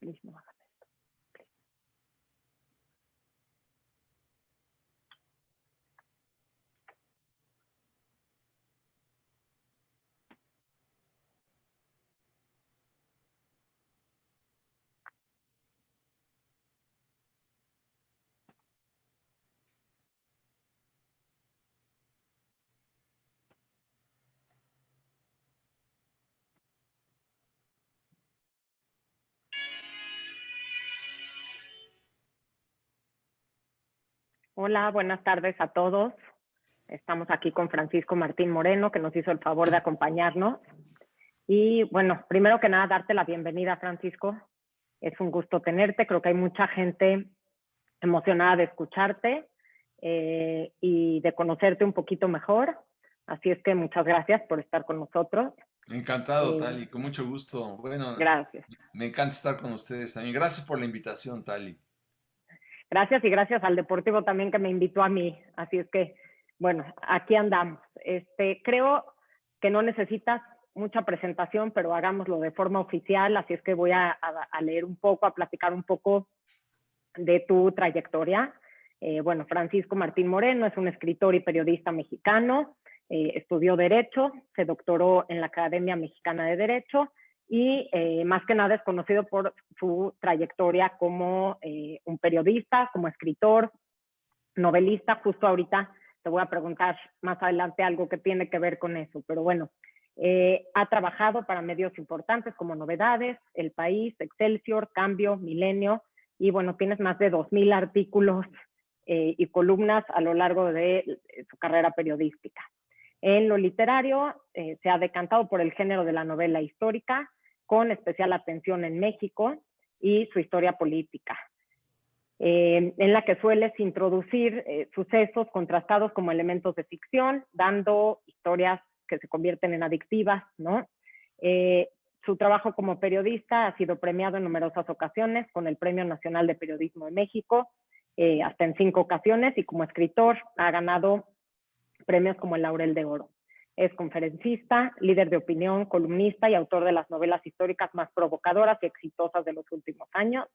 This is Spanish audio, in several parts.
mismo. Hola, buenas tardes a todos. Estamos aquí con Francisco Martín Moreno, que nos hizo el favor de acompañarnos. Y bueno, primero que nada, darte la bienvenida, Francisco. Es un gusto tenerte. Creo que hay mucha gente emocionada de escucharte y de conocerte un poquito mejor. Así es que muchas gracias por estar con nosotros. Encantado, Tali, con mucho gusto. Bueno, Gracias. me encanta estar con ustedes también. Gracias por la invitación, Tali. Gracias y gracias al Deportivo también que me invitó a mí. Así es que, bueno, aquí andamos. Creo que no necesitas mucha presentación, pero hagámoslo de forma oficial. Así es que voy a leer un poco, a platicar un poco de tu trayectoria. Bueno, Francisco Martín Moreno es un escritor y periodista mexicano. Estudió Derecho, se doctoró en la Academia Mexicana de Derecho y más que nada es conocido por su trayectoria como un periodista, como escritor, novelista. Justo ahorita te voy a preguntar más adelante algo que tiene que ver con eso, pero bueno, ha trabajado para medios importantes como Novedades, El País, Excelsior, Cambio, Milenio, y bueno, tienes más de 2000 artículos y columnas a lo largo de su carrera periodística. En lo literario, se ha decantado por el género de la novela histórica, con especial atención en México y su historia política, en la que sueles introducir sucesos contrastados como elementos de ficción, dando historias que se convierten en adictivas, ¿no? Su trabajo como periodista ha sido premiado en numerosas ocasiones con el Premio Nacional de Periodismo de México, hasta en 5 ocasiones, y como escritor ha ganado premios como el Laurel de Oro. Es conferencista, líder de opinión, columnista y autor de las novelas históricas más provocadoras y exitosas de los últimos años: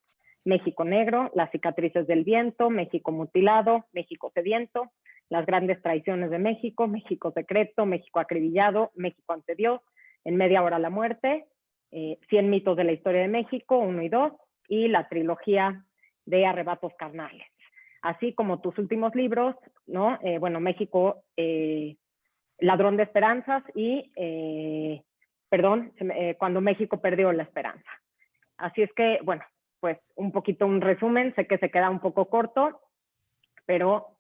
México Negro, Las cicatrices del viento, México mutilado, México sediento, Las grandes traiciones de México, México secreto, México acribillado, México ante Dios, En media hora la muerte, 100 mitos de la historia de México, 1 y 2, y la trilogía de Arrebatos Carnales. Así como tus últimos libros, ¿no? Bueno, México, Ladrón de Esperanzas y, Cuando México perdió la esperanza. Así es que, bueno, pues un poquito un resumen. Sé que se queda un poco corto, pero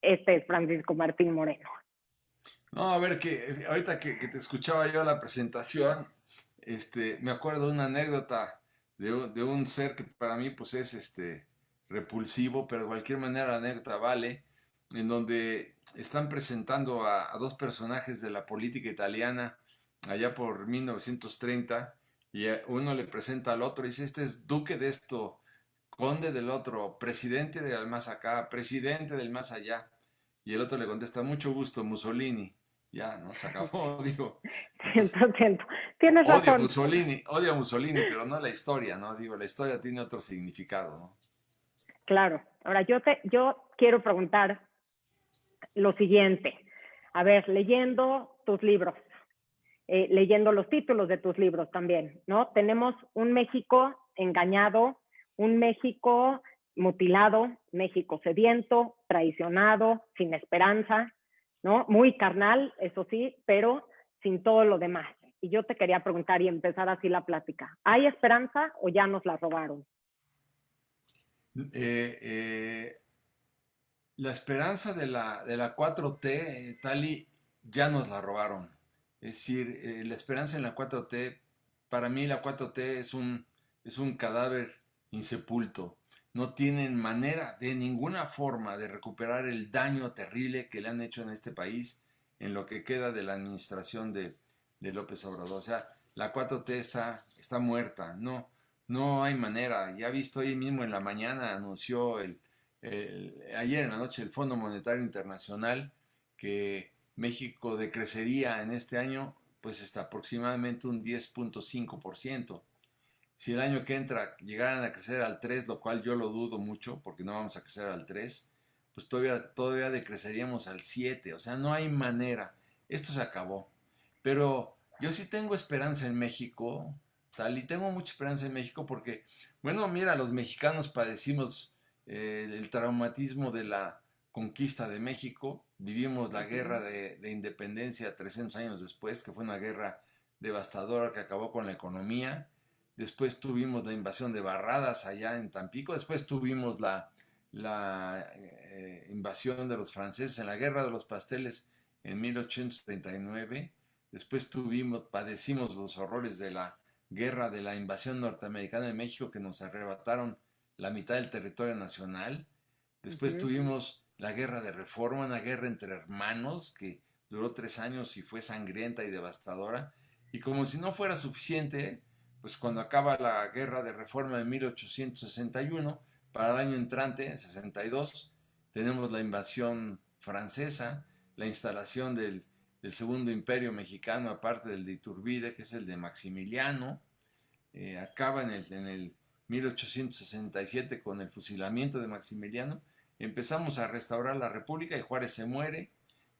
este es Francisco Martín Moreno. No, a ver, que ahorita que te escuchaba yo la presentación, me acuerdo de una anécdota de un ser que para mí pues es repulsivo, pero de cualquier manera la anécdota vale, en donde están presentando a dos personajes de la política italiana allá por 1930, y uno le presenta al otro y dice: este es duque de esto, conde del otro, presidente del más acá, presidente del más allá. Y el otro le contesta: mucho gusto, Mussolini. Ya, ¿no? Se acabó, digo. Entonces, 100%. Tienes odio a razón. Mussolini, odio a Mussolini, pero no la historia, ¿no? Digo, la historia tiene otro significado, ¿no? Claro. Ahora, yo quiero preguntar lo siguiente. A ver, leyendo tus libros, leyendo los títulos de tus libros también, ¿no? Tenemos un México engañado, un México mutilado, México sediento, traicionado, sin esperanza, ¿no? Muy carnal, eso sí, pero sin todo lo demás. Y yo te quería preguntar y empezar así la plática: ¿hay esperanza o ya nos la robaron? Eh, eh, la esperanza de la 4T, Tali, ya nos la robaron. Es decir, la esperanza en la 4T, para mí la 4T es un cadáver insepulto. No tienen manera, de ninguna forma, de recuperar el daño terrible que le han hecho en este país en lo que queda de la administración de López Obrador. O sea, la 4T está muerta. No, no hay manera. Ya visto hoy mismo en la mañana, anunció ayer en la noche el Fondo Monetario Internacional que México decrecería en este año pues hasta aproximadamente un 10.5%. Si el año que entra llegaran a crecer al 3, lo cual yo lo dudo mucho, porque no vamos a crecer al 3, pues todavía decreceríamos al 7. O sea, no hay manera. Esto se acabó. Pero yo sí tengo esperanza en México, tal, y tengo mucha esperanza en México porque, bueno, mira, los mexicanos padecimos el traumatismo de la conquista de México, vivimos la guerra Ujú, de independencia 300 años después, que fue una guerra devastadora que acabó con la economía. Después tuvimos la invasión de Barradas allá en Tampico. Después tuvimos la invasión de los franceses en la Guerra de los Pasteles en 1839. Después padecimos los horrores de la guerra de la invasión norteamericana en México que nos arrebataron la mitad del territorio nacional. Después ujú. tuvimos la guerra de Reforma, una guerra entre hermanos que duró 3 años y fue sangrienta y devastadora. Y como si no fuera suficiente, pues cuando acaba la guerra de Reforma en 1861, para el año entrante, en 62, tenemos la invasión francesa, la instalación del segundo imperio mexicano, aparte del de Iturbide, que es el de Maximiliano. Acaba en el 1867 con el fusilamiento de Maximiliano. Empezamos a restaurar la República y Juárez se muere.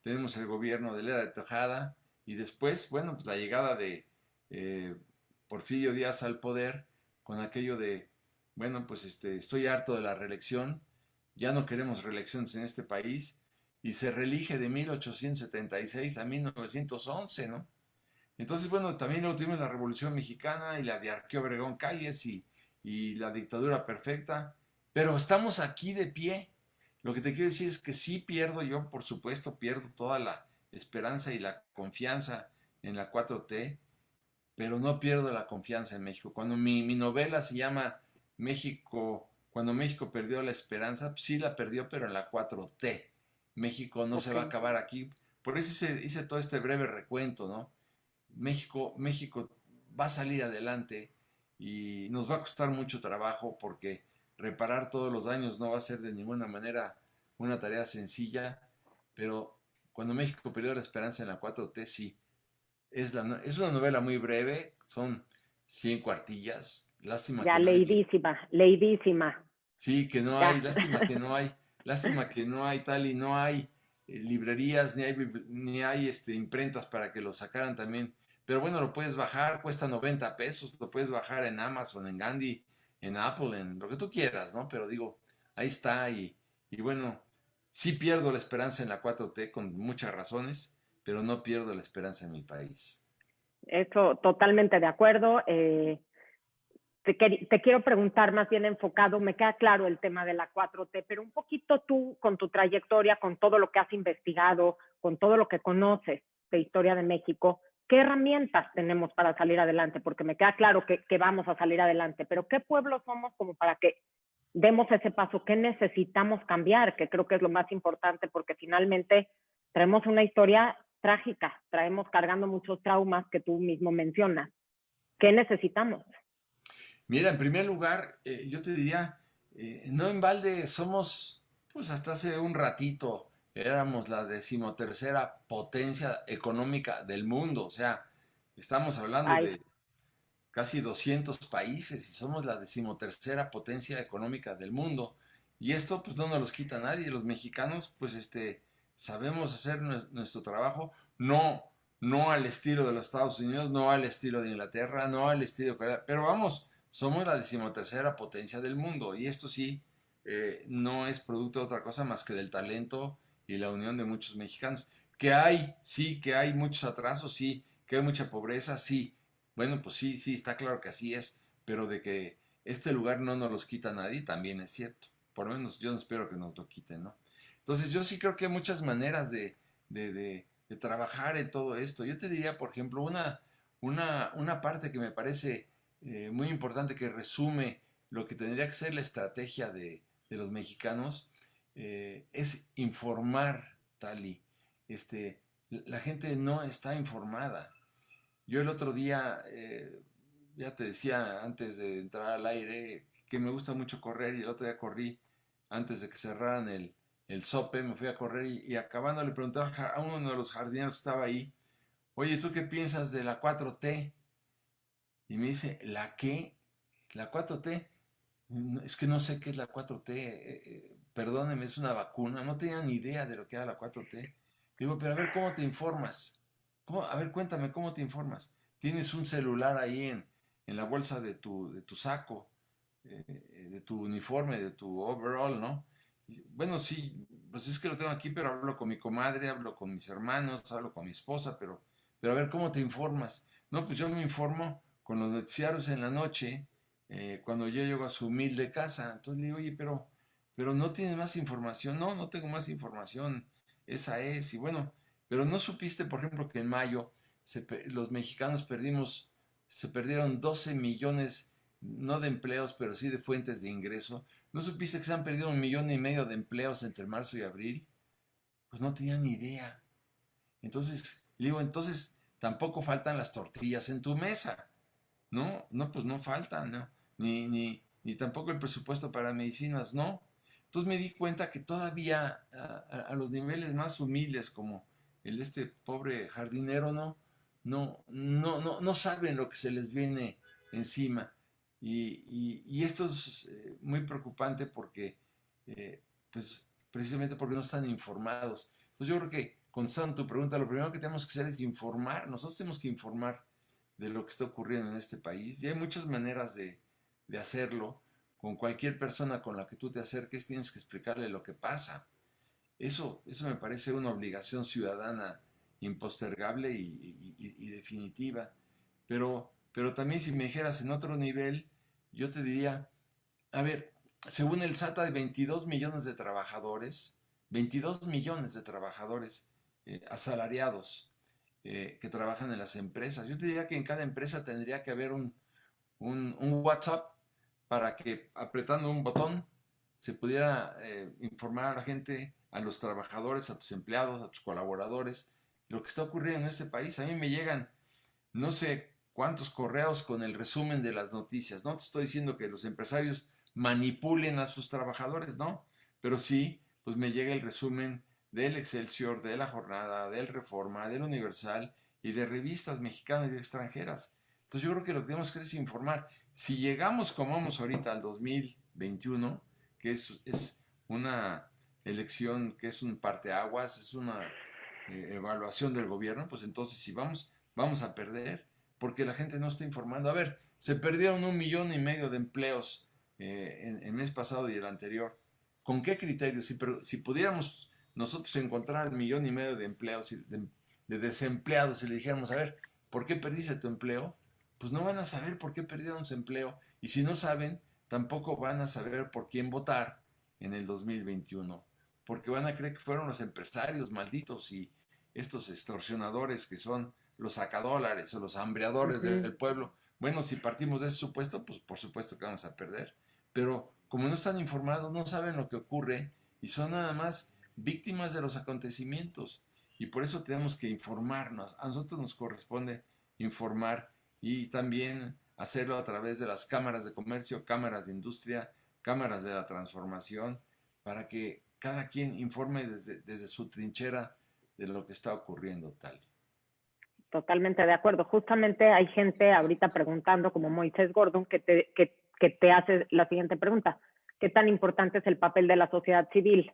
Tenemos el gobierno de Lera de Tejada y después, bueno, pues la llegada de eh, Porfirio Díaz al poder con aquello de, bueno, pues estoy harto de la reelección, ya no queremos reelecciones en este país y se reelige de 1876 a 1911, ¿no? Entonces, bueno, también luego tuvimos la Revolución Mexicana y la de Arqueo Obregón Calles y la dictadura perfecta, pero estamos aquí de pie. Lo que te quiero decir es que sí pierdo yo, por supuesto, pierdo toda la esperanza y la confianza en la 4T, pero no pierdo la confianza en México. Cuando mi novela se llama México, cuando México perdió la esperanza, pues sí la perdió, pero en la 4T. México no se Ok. va a acabar aquí. Por eso hice todo este breve recuento, ¿no? México va a salir adelante y nos va a costar mucho trabajo porque reparar todos los daños no va a ser de ninguna manera una tarea sencilla, pero cuando México perdió la esperanza en la 4T, sí. Es una novela muy breve, son 100 cuartillas. Lástima Ya, que no hay, leidísima, leidísima. sí, que no hay, Ya. lástima que no hay tal y no hay librerías, ni hay imprentas para que lo sacaran también. Pero bueno, lo puedes bajar, cuesta 90 pesos, lo puedes bajar en Amazon, en Gandhi, en Apple, en lo que tú quieras, ¿no? Pero digo, ahí está y bueno, sí pierdo la esperanza en la 4T con muchas razones, pero no pierdo la esperanza en mi país. Eso, totalmente de acuerdo. Te quiero preguntar más bien enfocado, me queda claro el tema de la 4T, pero un poquito tú con tu trayectoria, con todo lo que has investigado, con todo lo que conoces de historia de México, ¿qué herramientas tenemos para salir adelante? Porque me queda claro que vamos a salir adelante, pero ¿qué pueblo somos como para que demos ese paso? ¿Qué necesitamos cambiar? Que creo que es lo más importante, porque finalmente traemos una historia trágica, traemos cargando muchos traumas que tú mismo mencionas. ¿Qué necesitamos? Mira, en primer lugar, yo te diría, no en balde somos, pues hasta hace un ratito, éramos la decimotercera potencia económica del mundo, o sea, estamos hablando Ay, de casi 200 países y somos la decimotercera potencia económica del mundo. Y esto pues no nos los quita nadie, los mexicanos pues sabemos hacer nuestro trabajo, no al estilo de los Estados Unidos, no al estilo de Inglaterra, no al estilo de Corea, pero vamos, somos la decimotercera potencia del mundo y esto sí no es producto de otra cosa más que del talento y la unión de muchos mexicanos. Que hay, sí, que hay muchos atrasos, sí, que hay mucha pobreza, sí. Bueno, pues sí, sí, está claro que así es, pero de que este lugar no nos los quita nadie, también es cierto. Por lo menos yo no espero que nos lo quiten, ¿no? Entonces yo sí creo que hay muchas maneras de trabajar en todo esto. Yo te diría, por ejemplo, una parte que me parece muy importante que resume lo que tendría que ser la estrategia de los mexicanos, es informar, Tali. La gente no está informada. Yo el otro día, ya te decía antes de entrar al aire, que me gusta mucho correr y el otro día corrí antes de que cerraran el sope, me fui a correr y acabando le pregunté a uno de los jardineros que estaba ahí, oye, ¿tú qué piensas de la 4T? Y me dice, ¿la qué? la 4T, es que no sé qué es la 4T, perdóneme, es una vacuna, no tenía ni idea de lo que era la 4T. Digo, pero a ver, ¿cómo te informas? A ver, cuéntame, ¿cómo te informas? Tienes un celular ahí en la bolsa de tu saco, de tu uniforme, de tu overall, ¿no? Y, bueno, sí, pues es que lo tengo aquí, pero hablo con mi comadre, hablo con mis hermanos, hablo con mi esposa, pero a ver, ¿cómo te informas? No, pues yo me informo con los noticiarios en la noche, cuando yo llego a su humilde casa. Entonces le digo, oye, pero no tienes más información. No, no tengo más información. Esa es. Y bueno, pero no supiste, por ejemplo, que en mayo los mexicanos se perdieron 12 millones, no de empleos, pero sí de fuentes de ingreso. ¿No supiste que se han perdido 1,5 millones de empleos entre marzo y abril? Pues no tenía ni idea. Entonces, le digo, entonces tampoco faltan las tortillas en tu mesa. No, no, pues no faltan, ¿no? Ni tampoco el presupuesto para medicinas, no. Entonces me di cuenta que todavía a los niveles más humildes, como el de este pobre jardinero, no saben lo que se les viene encima. Y esto es muy preocupante porque, pues, precisamente porque no están informados. Entonces yo creo que, contestando tu pregunta, lo primero que tenemos que hacer es informar. Nosotros tenemos que informar de lo que está ocurriendo en este país. Y hay muchas maneras de hacerlo. Con cualquier persona con la que tú te acerques tienes que explicarle lo que pasa. Eso me parece una obligación ciudadana impostergable y definitiva. Pero también si me dijeras en otro nivel, yo te diría, a ver, según el SAT hay 22 millones de trabajadores, 22 millones de trabajadores asalariados que trabajan en las empresas. Yo te diría que en cada empresa tendría que haber un WhatsApp para que apretando un botón se pudiera informar a la gente, a los trabajadores, a tus empleados, a tus colaboradores, lo que está ocurriendo en este país. A mí me llegan no sé cuántos correos con el resumen de las noticias. No te estoy diciendo que los empresarios manipulen a sus trabajadores, no, pero sí, pues me llega el resumen del Excelsior, de La Jornada, del Reforma, del Universal y de revistas mexicanas y extranjeras. Entonces yo creo que lo que tenemos que hacer es informar. Si llegamos como vamos ahorita al 2021, que es una elección, que es un parteaguas, es una evaluación del gobierno, pues entonces si vamos a perder porque la gente no está informando. A ver, se perdieron 1,5 millones de empleos en el mes pasado y el anterior. ¿Con qué criterios? Si pudiéramos nosotros encontrar 1,5 millones de empleos, de desempleados, y le dijéramos, a ver, ¿por qué perdiste tu empleo? Pues no van a saber por qué perdieron su empleo. Y si no saben, tampoco van a saber por quién votar en el 2021. Porque van a creer que fueron los empresarios malditos y estos extorsionadores que son los sacadólares o los hambreadores Ujú. del pueblo. Bueno, si partimos de ese supuesto, pues por supuesto que vamos a perder. Pero como no están informados, no saben lo que ocurre y son nada más víctimas de los acontecimientos. Y por eso tenemos que informarnos. A nosotros nos corresponde informar y también hacerlo a través de las cámaras de comercio, cámaras de industria, cámaras de la transformación, para que cada quien informe desde su trinchera de lo que está ocurriendo tal. Totalmente de acuerdo. Justamente hay gente ahorita preguntando, como Moisés Gordon, que te hace la siguiente pregunta. ¿Qué tan importante es el papel de la sociedad civil?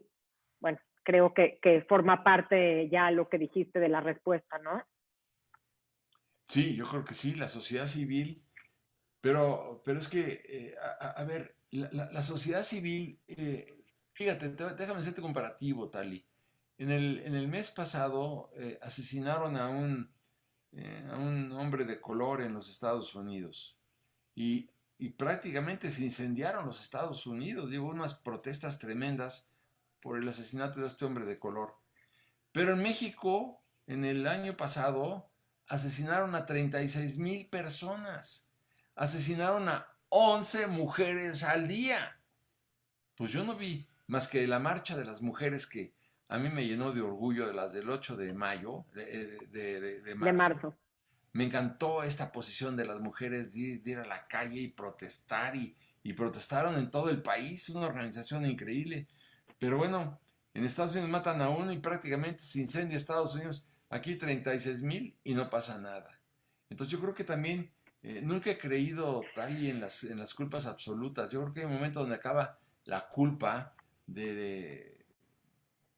Bueno, creo que forma parte ya lo que dijiste de la respuesta, ¿no? Sí, yo creo que sí, la sociedad civil, pero es que, a ver, la sociedad civil, fíjate, déjame hacerte comparativo, Tali. En el mes pasado asesinaron a un hombre de color en los Estados Unidos y prácticamente se incendiaron los Estados Unidos. Digo, unas protestas tremendas por el asesinato de este hombre de color. Pero en México, en el año pasado, asesinaron a 36,000 personas. Asesinaron a 11 mujeres al día. Pues yo no vi más que la marcha de las mujeres que a mí me llenó de orgullo, de las del 8 de mayo, de De marzo. marzo. Me encantó esta posición de las mujeres de ir a la calle y protestar y protestaron en todo el país, una organización increíble. Pero bueno, en Estados Unidos matan a uno y prácticamente se incendia Estados Unidos. Aquí 36,000 y no pasa nada. Entonces yo creo que también Nunca he creído tal y en las culpas absolutas. Yo creo que hay un momento donde acaba la culpa de,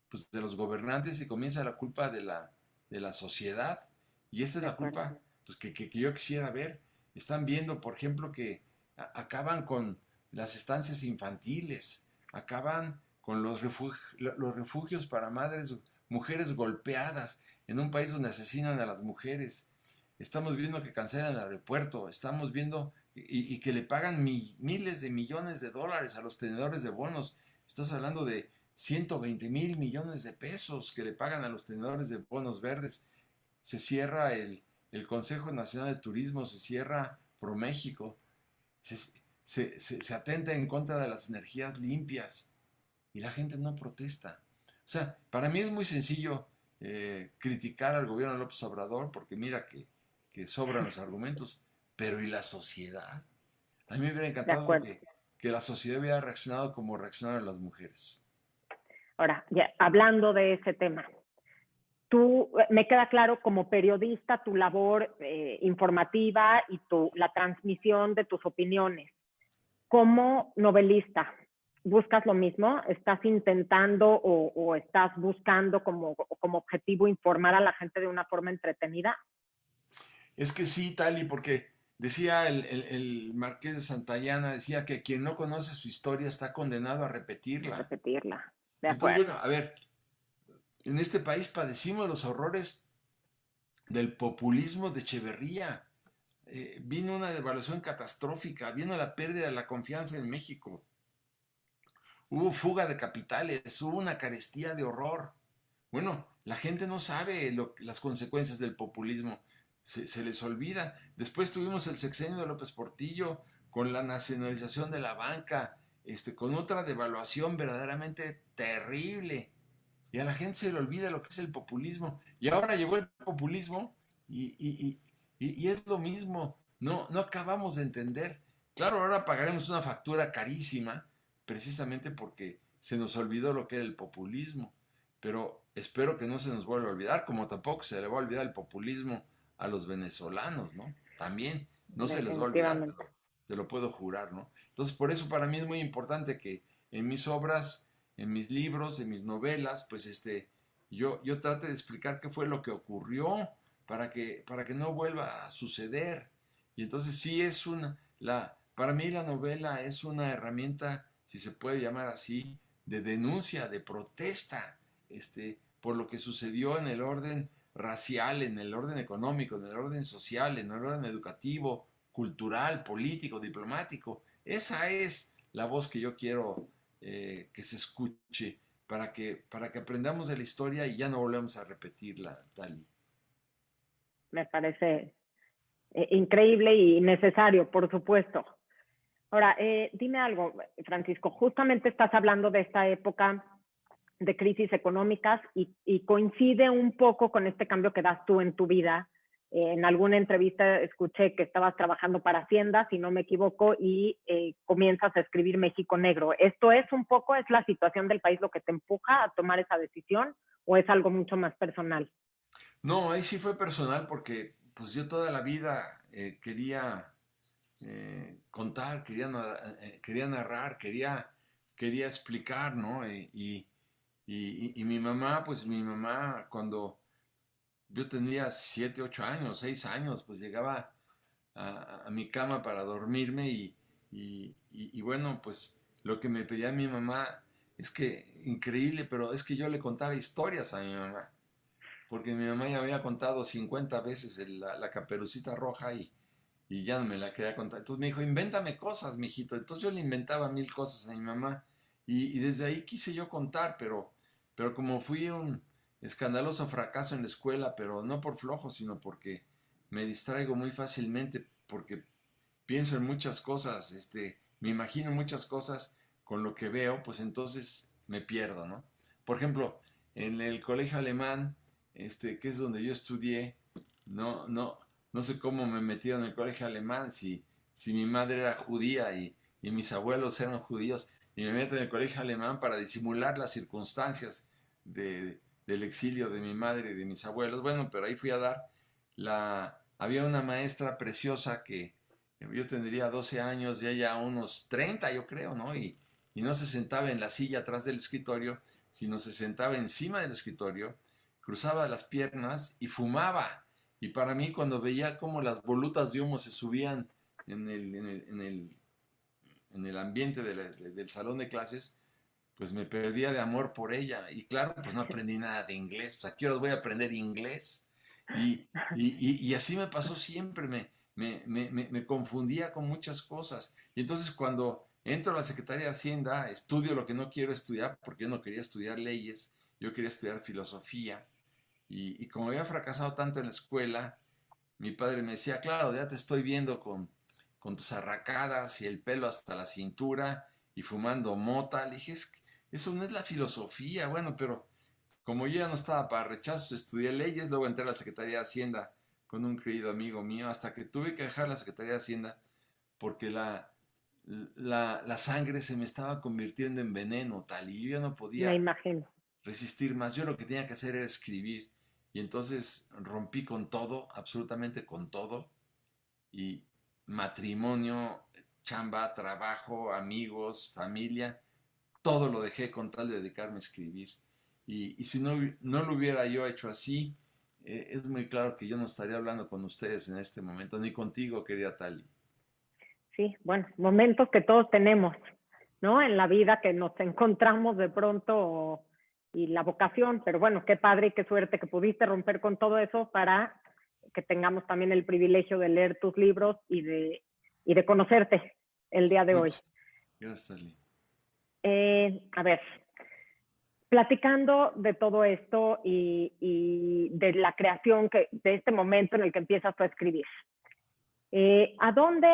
pues, de los gobernantes y comienza la culpa de la sociedad. Y esta es De la acuerdo. culpa pues, que yo quisiera ver. Están viendo, por ejemplo, que acaban con las estancias infantiles, acaban con los refugios para madres, mujeres golpeadas en un país donde asesinan a las mujeres. Estamos viendo que cancelan el aeropuerto, estamos viendo y que le pagan miles de millones de dólares a los tenedores de bonos. Estás hablando de 120,000 millones de pesos que le pagan a los tenedores de bonos verdes. Se cierra el Consejo Nacional de Turismo, se cierra ProMéxico, se, se atenta en contra de las energías limpias y la gente no protesta. O sea, para mí es muy sencillo criticar al gobierno de López Obrador porque mira que sobran los argumentos, pero ¿y la sociedad? A mí me hubiera De encantado acuerdo. que la sociedad hubiera reaccionado como reaccionaron las mujeres. Ahora, ya, hablando de ese tema, tú, me queda claro como periodista tu labor informativa y la transmisión de tus opiniones. Como novelista, ¿buscas lo mismo? ¿Estás intentando o estás buscando como objetivo informar a la gente de una forma entretenida? Es que sí, Tali, porque decía el Marqués de Santayana, decía que quien no conoce su historia está condenado a repetirla. Repetirla. De Entonces, acuerdo. bueno, a ver, en este país padecimos los horrores del populismo de Echeverría. Vino una devaluación catastrófica, vino la pérdida de la confianza en México, hubo fuga de capitales, hubo una carestía de horror. Bueno, la gente no sabe las consecuencias del populismo, se les olvida. Después tuvimos el sexenio de López Portillo con la nacionalización de la banca, con otra devaluación verdaderamente terrible. Y a la gente se le olvida lo que es el populismo. Y ahora llegó el populismo y es lo mismo. No, no acabamos de entender. Claro, ahora pagaremos una factura carísima, precisamente porque se nos olvidó lo que era el populismo. Pero espero que no se nos vuelva a olvidar, como tampoco se le va a olvidar el populismo a los venezolanos, ¿no? También no se les va a olvidar, Definitivamente. te lo puedo jurar, ¿no? Entonces, por eso para mí es muy importante que en mis obras, en mis libros, en mis novelas, pues yo trate de explicar qué fue lo que ocurrió para que no vuelva a suceder. Y entonces sí es para mí la novela es una herramienta, si se puede llamar así, de denuncia, de protesta, por lo que sucedió en el orden racial, en el orden económico, en el orden social, en el orden educativo, cultural, político, diplomático. Esa es la voz que yo quiero que se escuche para que aprendamos de la historia y ya no volvamos a repetirla, Tali. Me parece increíble y necesario, por supuesto. Ahora, dime algo, Francisco, justamente estás hablando de esta época de crisis económicas y coincide un poco con este cambio que das tú en tu vida. En alguna entrevista escuché que estabas trabajando para Hacienda, si no me equivoco, y comienzas a escribir México Negro. ¿Esto es un poco, es la situación del país lo que te empuja a tomar esa decisión o es algo mucho más personal? No, ahí sí fue personal porque pues yo toda la vida quería contar, quería narrar, quería explicar, ¿no? Y mi mamá, pues mi mamá cuando yo tenía 7, 8 años, 6 años, pues llegaba a mi cama para dormirme y bueno, pues lo que me pedía mi mamá es que, increíble, pero es que yo le contara historias a mi mamá, porque mi mamá ya había contado 50 veces la Caperucita Roja y ya no me la quería contar. Entonces me dijo, invéntame cosas, mijito. Entonces yo le inventaba mil cosas a mi mamá y desde ahí quise yo contar, pero como fui un escandaloso fracaso en la escuela, pero no por flojo, sino porque me distraigo muy fácilmente, porque pienso en muchas cosas, me imagino muchas cosas con lo que veo, pues entonces me pierdo, ¿no? Por ejemplo, en el colegio alemán, que es donde yo estudié, no sé cómo me metieron en el colegio alemán, si mi madre era judía y mis abuelos eran judíos, y me meten en el colegio alemán para disimular las circunstancias del exilio de mi madre y de mis abuelos. Bueno, pero ahí fui a dar había una maestra preciosa Yo tendría 12 años y ella unos 30, yo creo, ¿no? Y no se sentaba en la silla atrás del escritorio, sino se sentaba encima del escritorio, cruzaba las piernas y fumaba. Y para mí, cuando veía cómo las volutas de humo se subían en el ambiente del salón de clases, pues me perdía de amor por ella. Y claro, pues no aprendí nada de inglés. Pues a qué horas voy a aprender inglés. Y así me pasó siempre. Me confundía con muchas cosas. Y entonces cuando entro a la Secretaría de Hacienda, estudio lo que no quiero estudiar, porque yo no quería estudiar leyes, yo quería estudiar filosofía. Y como había fracasado tanto en la escuela, mi padre me decía, claro, ya te estoy viendo con tus arracadas y el pelo hasta la cintura y fumando mota. Le dije, eso no es la filosofía. Bueno, pero como yo ya no estaba para rechazos, estudié leyes, luego entré a la Secretaría de Hacienda con un querido amigo mío, hasta que tuve que dejar la Secretaría de Hacienda porque la sangre se me estaba convirtiendo en veneno, tal, y yo ya no Me podía imagino. resistir más. Yo lo que tenía que hacer era escribir. Y entonces rompí con todo, absolutamente con todo. Y matrimonio, chamba, trabajo, amigos, familia, todo lo dejé con tal de dedicarme a escribir. Y si no lo hubiera yo hecho así, es muy claro que yo no estaría hablando con ustedes en este momento, ni contigo, querida Tali. Sí, bueno, momentos que todos tenemos, ¿no? En la vida que nos encontramos de pronto y la vocación, pero bueno, qué padre y qué suerte que pudiste romper con todo eso para que tengamos también el privilegio de leer tus libros y de conocerte el día de hoy. Muchas gracias, Tali. A ver, platicando de todo esto y de la creación de este momento en el que empiezas tú a escribir. ¿A dónde?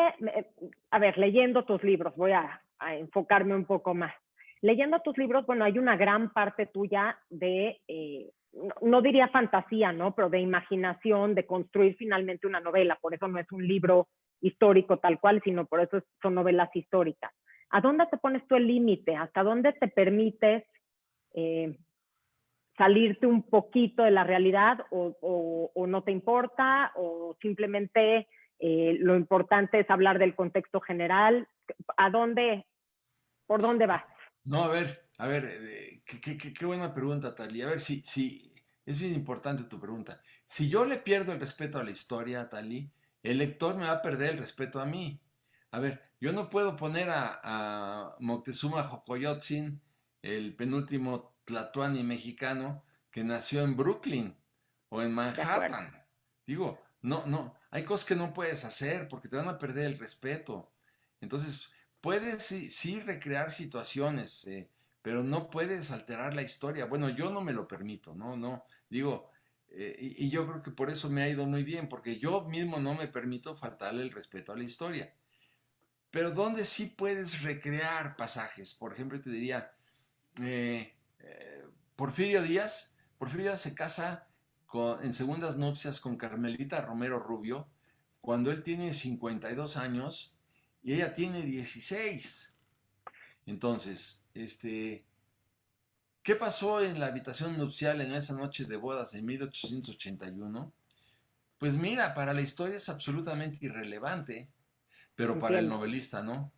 A ver, leyendo tus libros, voy a enfocarme un poco más. Leyendo tus libros, bueno, hay una gran parte tuya de, no diría fantasía, ¿no? Pero de imaginación, de construir finalmente una novela. Por eso no es un libro histórico tal cual, sino por eso son novelas históricas. ¿A dónde te pones tú el límite? ¿Hasta dónde te permites eh, salirte un poquito de la realidad o no te importa o simplemente lo importante es hablar del contexto general? ¿A dónde, por dónde vas? No, a ver, qué buena pregunta, Tali. A ver, si, es bien importante tu pregunta. Si yo le pierdo el respeto a la historia, Tali, el lector me va a perder el respeto a mí. A ver, yo no puedo poner a Moctezuma Xocoyotzin, el penúltimo tlatoani mexicano, que nació en Brooklyn o en De acuerdo. Manhattan. Digo, no, hay cosas que no puedes hacer porque te van a perder el respeto. Entonces, puedes sí recrear situaciones, pero no puedes alterar la historia. Bueno, yo no me lo permito, no. Digo, y yo creo que por eso me ha ido muy bien, porque yo mismo no me permito faltarle el respeto a la historia. Pero ¿dónde sí puedes recrear pasajes? Por ejemplo, te diría, eh, eh, Porfirio Díaz se casa en segundas nupcias con Carmelita Romero Rubio cuando él tiene 52 años y ella tiene 16. Entonces, ¿qué pasó en la habitación nupcial en esa noche de bodas de 1881? Pues mira, para la historia es absolutamente irrelevante, pero para el Entiendo. novelista no.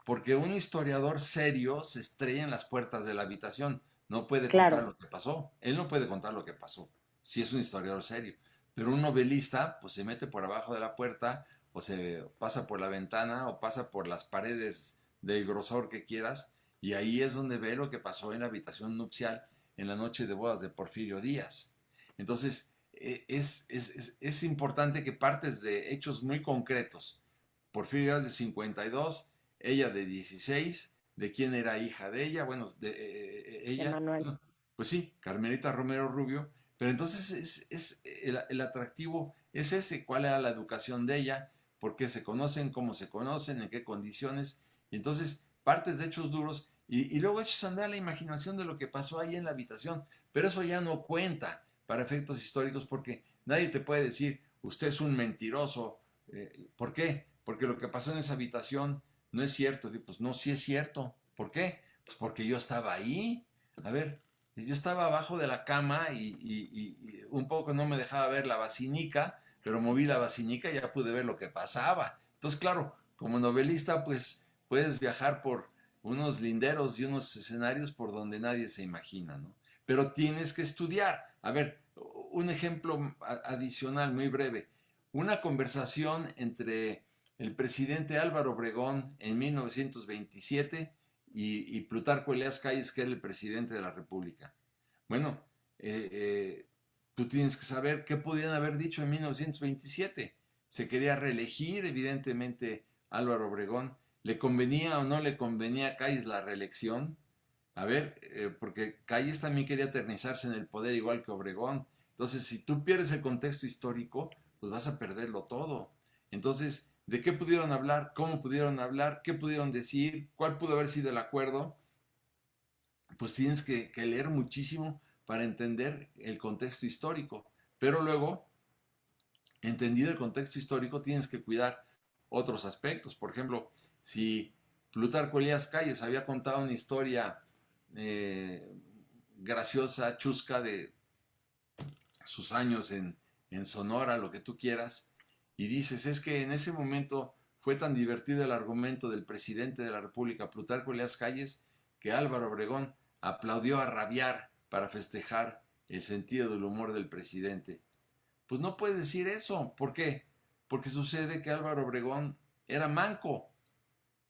Porque un historiador serio se estrella en las puertas de la habitación. No puede contar Claro, lo que pasó. Él no puede contar lo que pasó. Si es un historiador serio. Pero un novelista, pues se mete por abajo de la puerta, o se pasa por la ventana, o pasa por las paredes del grosor que quieras, y ahí es donde ve lo que pasó en la habitación nupcial en la noche de bodas de Porfirio Díaz. Entonces, es importante que partes de hechos muy concretos. Porfirio Díaz de 52, ella de 16, de quién era hija de ella, bueno, ella, Emanuel. bueno, pues sí, Carmelita Romero Rubio, pero entonces el atractivo es ese, cuál era la educación de ella, por qué se conocen, cómo se conocen, en qué condiciones, y entonces partes de hechos duros y luego echas a andar la imaginación de lo que pasó ahí en la habitación, pero eso ya no cuenta para efectos históricos porque nadie te puede decir, usted es un mentiroso, ¿por qué? Porque lo que pasó en esa habitación no es cierto. Pues no, sí es cierto. ¿Por qué? Pues porque yo estaba ahí. A ver, yo estaba abajo de la cama y un poco no me dejaba ver la basinica, pero moví la basinica y ya pude ver lo que pasaba. Entonces, claro, como novelista, pues puedes viajar por unos linderos y unos escenarios por donde nadie se imagina, ¿no? Pero tienes que estudiar. A ver, un ejemplo adicional muy breve. Una conversación entre el presidente Álvaro Obregón en 1927 y Plutarco Elías Calles, que era el presidente de la República. Bueno, eh, eh, tú tienes que saber qué podían haber dicho en 1927. Se quería reelegir, evidentemente, Álvaro Obregón. ¿Le convenía o no le convenía a Calles la reelección? A ver, porque Calles también quería eternizarse en el poder igual que Obregón. Entonces, si tú pierdes el contexto histórico, pues vas a perderlo todo. Entonces, ¿de qué pudieron hablar? ¿Cómo pudieron hablar? ¿Qué pudieron decir? ¿Cuál pudo haber sido el acuerdo? Pues tienes que leer muchísimo para entender el contexto histórico. Pero luego, entendido el contexto histórico, tienes que cuidar otros aspectos. Por ejemplo, si Plutarco Elías Calles había contado una historia eh, graciosa, chusca de sus años en Sonora, lo que tú quieras, y dices, es que en ese momento fue tan divertido el argumento del presidente de la República, Plutarco Elías Calles, que Álvaro Obregón aplaudió a rabiar para festejar el sentido del humor del presidente. Pues no puedes decir eso. ¿Por qué? Porque sucede que Álvaro Obregón era manco.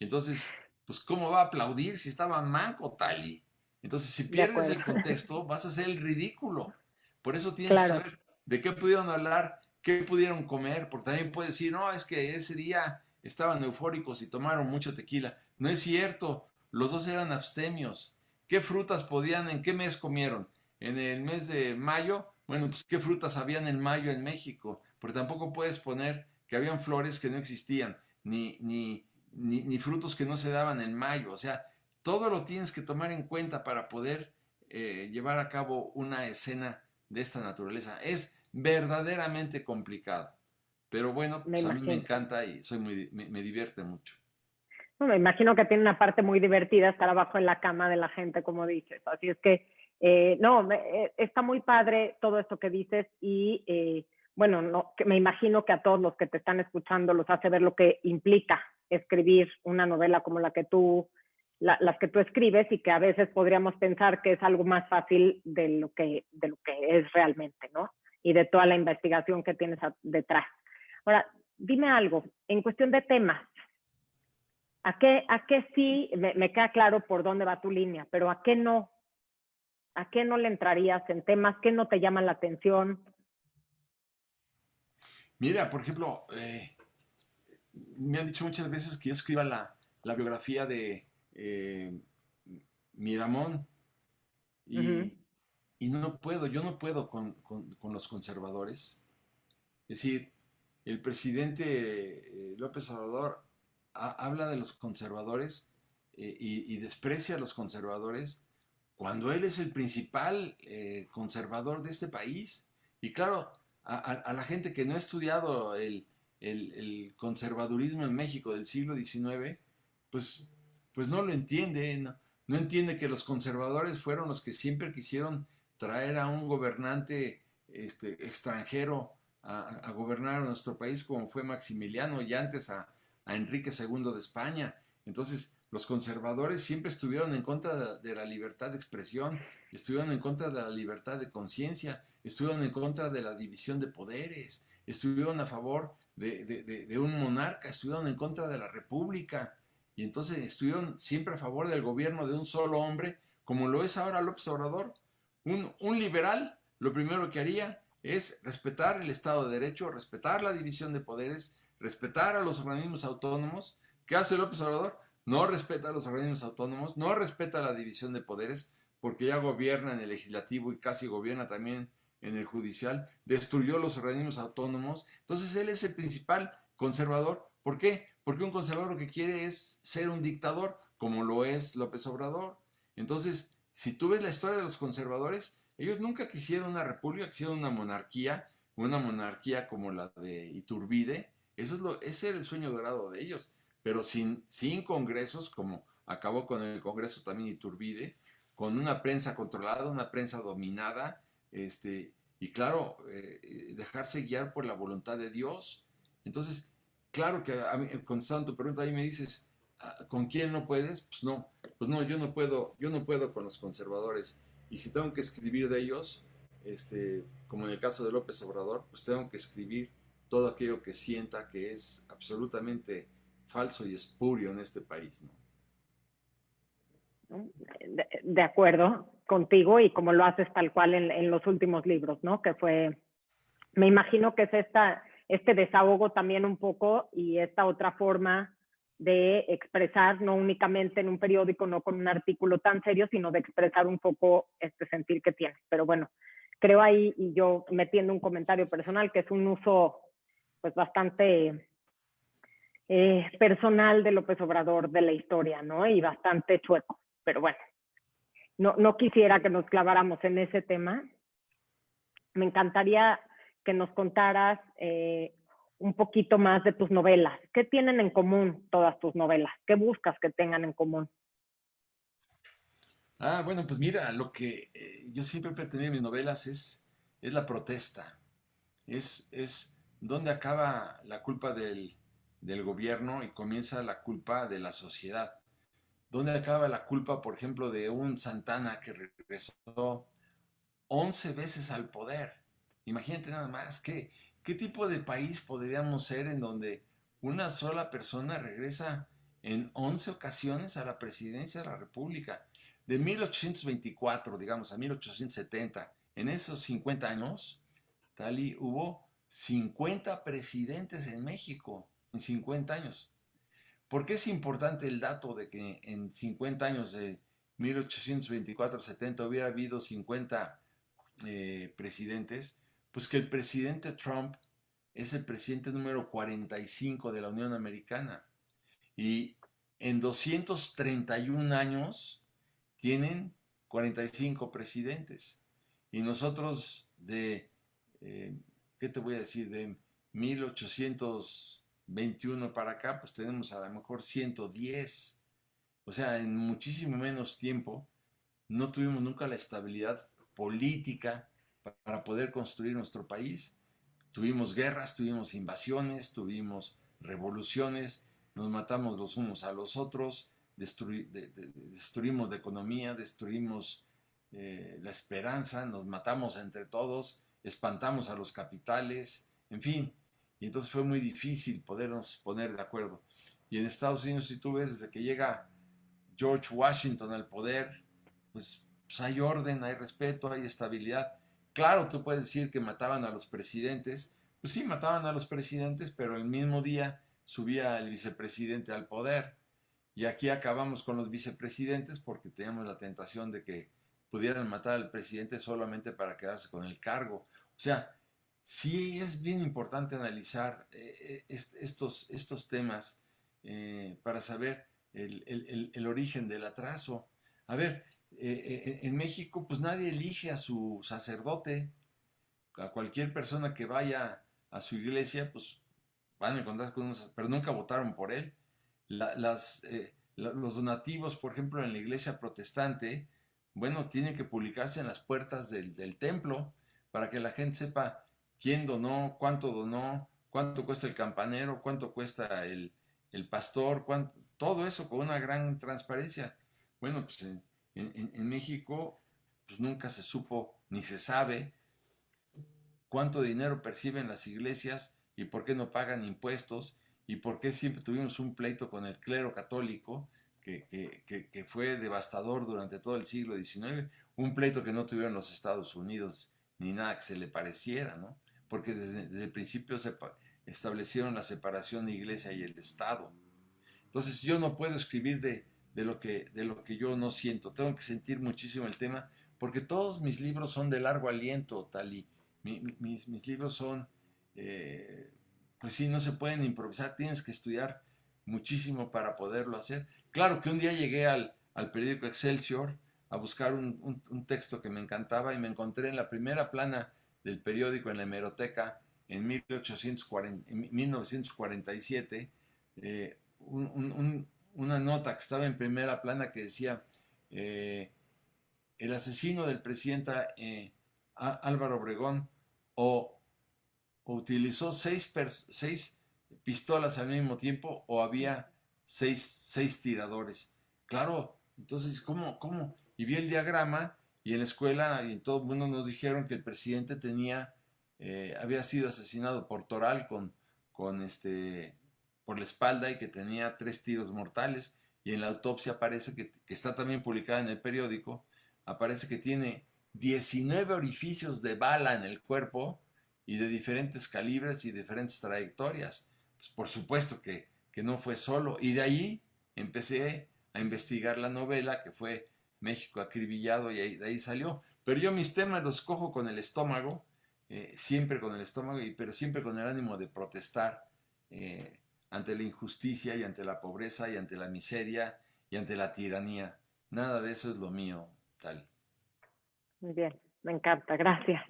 Entonces, pues ¿cómo va a aplaudir si estaba manco, Tali? Entonces, si De pierdes acuerdo. el contexto, vas a hacer el ridículo. Por eso tienes que Claro. saber de qué pudieron hablar, qué pudieron comer, porque también puedes decir, no, es que ese día estaban eufóricos y tomaron mucho tequila. No es cierto, los dos eran abstemios. ¿Qué frutas podían, en qué mes comieron? En el mes de mayo, bueno, pues qué frutas habían en mayo en México, porque tampoco puedes poner que habían flores que no existían, ni frutos que no se daban en mayo. O sea, todo lo tienes que tomar en cuenta para poder llevar a cabo una escena de esta naturaleza. Es verdaderamente complicado. Pero bueno, Me pues a mí me imagino. encanta y me divierte mucho. No, me imagino que tiene una parte muy divertida estar abajo en la cama de la gente, como dices. Así es que, no, está muy padre todo esto que dices y, bueno, no, que me imagino que a todos los que te están escuchando los hace ver lo que implica escribir una novela como las que tú escribes y que a veces podríamos pensar que es algo más fácil de lo que es realmente, ¿no? Y de toda la investigación que tienes detrás. Ahora, dime algo, en cuestión de temas, a qué sí, me queda claro por dónde va tu línea, pero a qué no le entrarías en temas que no te llaman la atención? Mira, por ejemplo, me han dicho muchas veces que yo escriba la biografía de Miramón Uh -huh. y, y no puedo, yo no puedo con los conservadores. Es decir, el presidente López Obrador habla de los conservadores y desprecia a los conservadores cuando él es el principal conservador de este país. Y claro, a la gente que no ha estudiado el conservadurismo en México del siglo XIX, pues, pues no lo entiende, no entiende que los conservadores fueron los que siempre quisieron traer a un gobernante extranjero a gobernar a nuestro país como fue Maximiliano y antes a Enrique II de España. Entonces, los conservadores siempre estuvieron en contra de la libertad de expresión, estuvieron en contra de la libertad de conciencia, estuvieron en contra de la división de poderes, estuvieron a favor de un monarca, estuvieron en contra de la república y entonces estuvieron siempre a favor del gobierno de un solo hombre, como lo es ahora López Obrador. Un liberal lo primero que haría es respetar el Estado de Derecho, respetar la división de poderes, respetar a los organismos autónomos. ¿Qué hace López Obrador? No respeta a los organismos autónomos, no respeta la división de poderes, porque ya gobierna en el legislativo y casi gobierna también en el judicial, destruyó los organismos autónomos. Entonces él es el principal conservador. ¿Por qué? Porque un conservador lo que quiere es ser un dictador, como lo es López Obrador. Entonces, si tú ves la historia de los conservadores, ellos nunca quisieron una república, quisieron una monarquía como la de Iturbide. Ese era el sueño dorado de ellos, pero sin congresos, como acabó con el congreso también Iturbide, con una prensa controlada, una prensa dominada, y claro, dejarse guiar por la voluntad de Dios. Entonces, claro que contestando tu pregunta, ahí me dices, ¿con quién no puedes? Pues no, yo no puedo con los conservadores. Y si tengo que escribir de ellos, como en el caso de López Obrador, pues tengo que escribir todo aquello que sienta que es absolutamente falso y espurio en este país, ¿no? ¿No? De acuerdo contigo y como lo haces tal cual en los últimos libros, ¿no? Que fue, me imagino que es este desahogo también un poco y esta otra forma de expresar, no únicamente en un periódico, no con un artículo tan serio, sino de expresar un poco este sentir que tienes. Pero bueno, creo ahí, y yo metiendo un comentario personal, que es un uso pues bastante personal de López Obrador de la historia, ¿no? Y bastante chueco. Pero bueno, no quisiera que nos claváramos en ese tema. Me encantaría que nos contaras un poquito más de tus novelas. ¿Qué tienen en común todas tus novelas? ¿Qué buscas que tengan en común? Bueno, pues mira, lo que yo siempre pretendí en mis novelas es la protesta, es dónde acaba la culpa del gobierno y comienza la culpa de la sociedad. ¿Dónde acaba la culpa, por ejemplo, de un Santana que regresó 11 veces al poder? Imagínate nada más, ¿qué tipo de país podríamos ser en donde una sola persona regresa en 11 ocasiones a la presidencia de la República? De 1824, digamos, a 1870, en esos 50 años, Tali, hubo 50 presidentes en México, en 50 años. ¿Por qué es importante el dato de que en 50 años de 1824-70 hubiera habido 50 presidentes? Pues que el presidente Trump es el presidente número 45 de la Unión Americana y en 231 años tienen 45 presidentes. Y nosotros eh, ¿qué te voy a decir? De 1821 para acá, pues tenemos a lo mejor 110. O sea, en muchísimo menos tiempo no tuvimos nunca la estabilidad política para poder construir nuestro país. Tuvimos guerras, tuvimos invasiones, tuvimos revoluciones, nos matamos los unos a los otros, destruimos la economía, destruimos la esperanza, nos matamos entre todos, espantamos a los capitales, en fin. Y entonces fue muy difícil podernos poner de acuerdo. Y en Estados Unidos, si tú ves, desde que llega George Washington al poder, pues hay orden, hay respeto, hay estabilidad. Claro, tú puedes decir que mataban a los presidentes, pues sí, mataban a los presidentes, pero el mismo día subía el vicepresidente al poder. Y aquí acabamos con los vicepresidentes porque teníamos la tentación de que pudieran matar al presidente solamente para quedarse con el cargo. O sea, sí es bien importante analizar estos temas para saber el origen del atraso. A ver, en México pues nadie elige a su sacerdote, a cualquier persona que vaya a su iglesia pues van a encontrar con unos, pero nunca votaron por él. Los donativos, por ejemplo, en la iglesia protestante, bueno, tienen que publicarse en las puertas del templo para que la gente sepa quién donó, cuánto cuesta el campanero, cuánto cuesta el pastor, todo eso con una gran transparencia. Bueno, pues en México pues nunca se supo ni se sabe cuánto dinero perciben las iglesias y por qué no pagan impuestos y por qué siempre tuvimos un pleito con el clero católico que fue devastador durante todo el siglo XIX, un pleito que no tuvieron los Estados Unidos ni nada que se le pareciera, ¿no? Porque desde el principio se establecieron la separación de iglesia y el Estado. Entonces yo no puedo escribir de lo que yo no siento, tengo que sentir muchísimo el tema, porque todos mis libros son de largo aliento, tal y mis libros son, eh, pues sí, no se pueden improvisar, tienes que estudiar muchísimo para poderlo hacer. Claro que un día llegué al periódico Excelsior a buscar un texto que me encantaba y me encontré en la primera plana del periódico en la hemeroteca en 1947 una nota que estaba en primera plana que decía el asesino del presidente Álvaro Obregón o utilizó seis pistolas al mismo tiempo o había seis tiradores. Claro, entonces, ¿cómo? Y vi el diagrama y en la escuela y en todo el mundo nos dijeron que el presidente había sido asesinado por Toral por la espalda y que tenía 3 tiros mortales. Y en la autopsia aparece que está también publicada en el periódico, aparece que tiene 19 orificios de bala en el cuerpo y de diferentes calibres y diferentes trayectorias. Pues por supuesto que no fue solo. Y de ahí empecé a investigar la novela que fue México acribillado y de ahí salió. Pero yo mis temas los cojo con el estómago, siempre con el estómago, pero siempre con el ánimo de protestar eh, ante la injusticia y ante la pobreza y ante la miseria y ante la tiranía. Nada de eso es lo mío, tal. Muy bien, me encanta, gracias.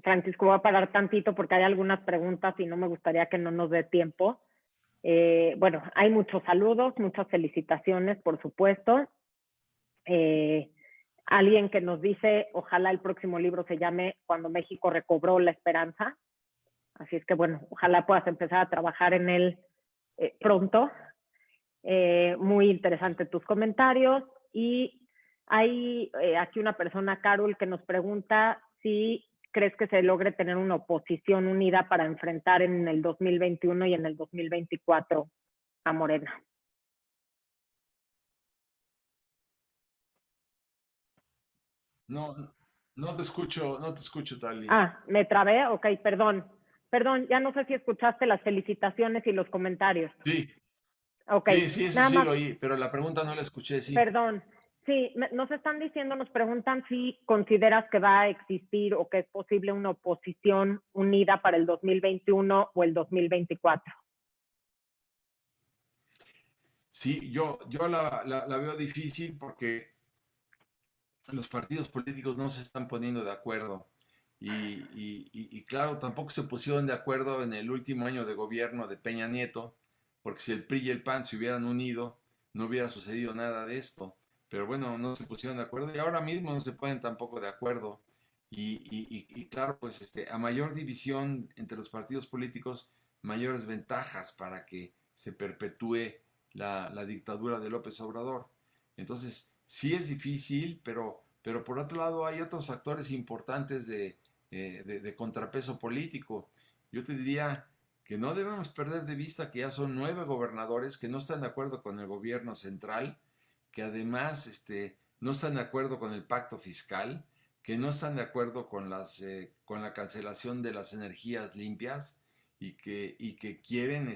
Francisco, voy a parar tantito porque hay algunas preguntas y no me gustaría que no nos dé tiempo. Bueno, hay muchos saludos, muchas felicitaciones, por supuesto. Alguien que nos dice, ojalá el próximo libro se llame Cuando México recobró la esperanza. Así es que, bueno, ojalá puedas empezar a trabajar en él pronto. Muy interesante tus comentarios. Y hay aquí una persona, Carol, que nos pregunta si crees que se logre tener una oposición unida para enfrentar en el 2021 y en el 2024 a Morena. No, no te escucho, Tali. Me trabé, ok, perdón. Perdón, ya no sé si escuchaste las felicitaciones y los comentarios. Sí, Ok, sí, eso nada sí más, lo oí, pero la pregunta no la escuché, sí. perdón. Sí, nos están diciendo, nos preguntan si consideras que va a existir o que es posible una oposición unida para el 2021 o el 2024. Sí, yo la veo difícil porque los partidos políticos no se están poniendo de acuerdo. Y claro, tampoco se pusieron de acuerdo en el último año de gobierno de Peña Nieto, porque si el PRI y el PAN se hubieran unido, no hubiera sucedido nada de esto. Pero bueno, no se pusieron de acuerdo y ahora mismo no se ponen tampoco de acuerdo. Y claro, pues a mayor división entre los partidos políticos, mayores ventajas para que se perpetúe la dictadura de López Obrador. Entonces, sí es difícil, pero por otro lado hay otros factores importantes de contrapeso político. Yo te diría que no debemos perder de vista que ya son 9 gobernadores que no están de acuerdo con el gobierno central, que además no están de acuerdo con el pacto fiscal, que no están de acuerdo con la cancelación de las energías limpias y que quieren